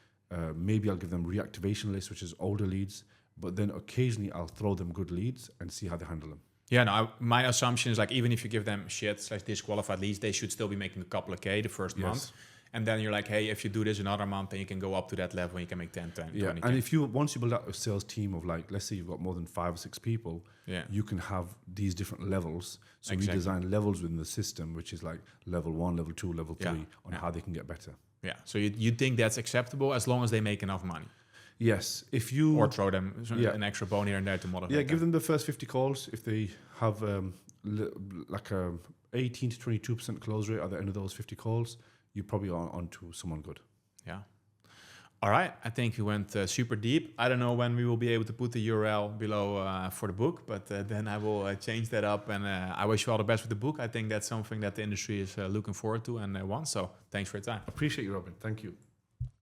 Maybe I'll give them reactivation lists, which is older leads, but then occasionally I'll throw them good leads and see how they handle them. Yeah, no, my assumption is like even if you give them shit/disqualified leads, they should still be making a couple of K the first month. And then you're like, hey, if you do this another month, then you can go up to that level and you can make 10, 20. Yeah, and if once you build out a sales team of like, let's say you've got more than 5 or 6 people, you can have these different levels. So we design levels within the system, which is like level 1, level 2, level 3 on how they can get better. Yeah, so you think that's acceptable as long as they make enough money? Yes, if you... Or throw them an extra bone here and there to motivate Yeah, give them the first 50 calls. If they have like a 18 to 22% close rate at the end of those 50 calls, you probably are onto someone good. Yeah. All right. I think we went super deep. I don't know when we will be able to put the URL below for the book, but then I will change that up. And I wish you all the best with the book. I think that's something that the industry is looking forward to and wants. So thanks for your time. Appreciate you, Robin. Thank you.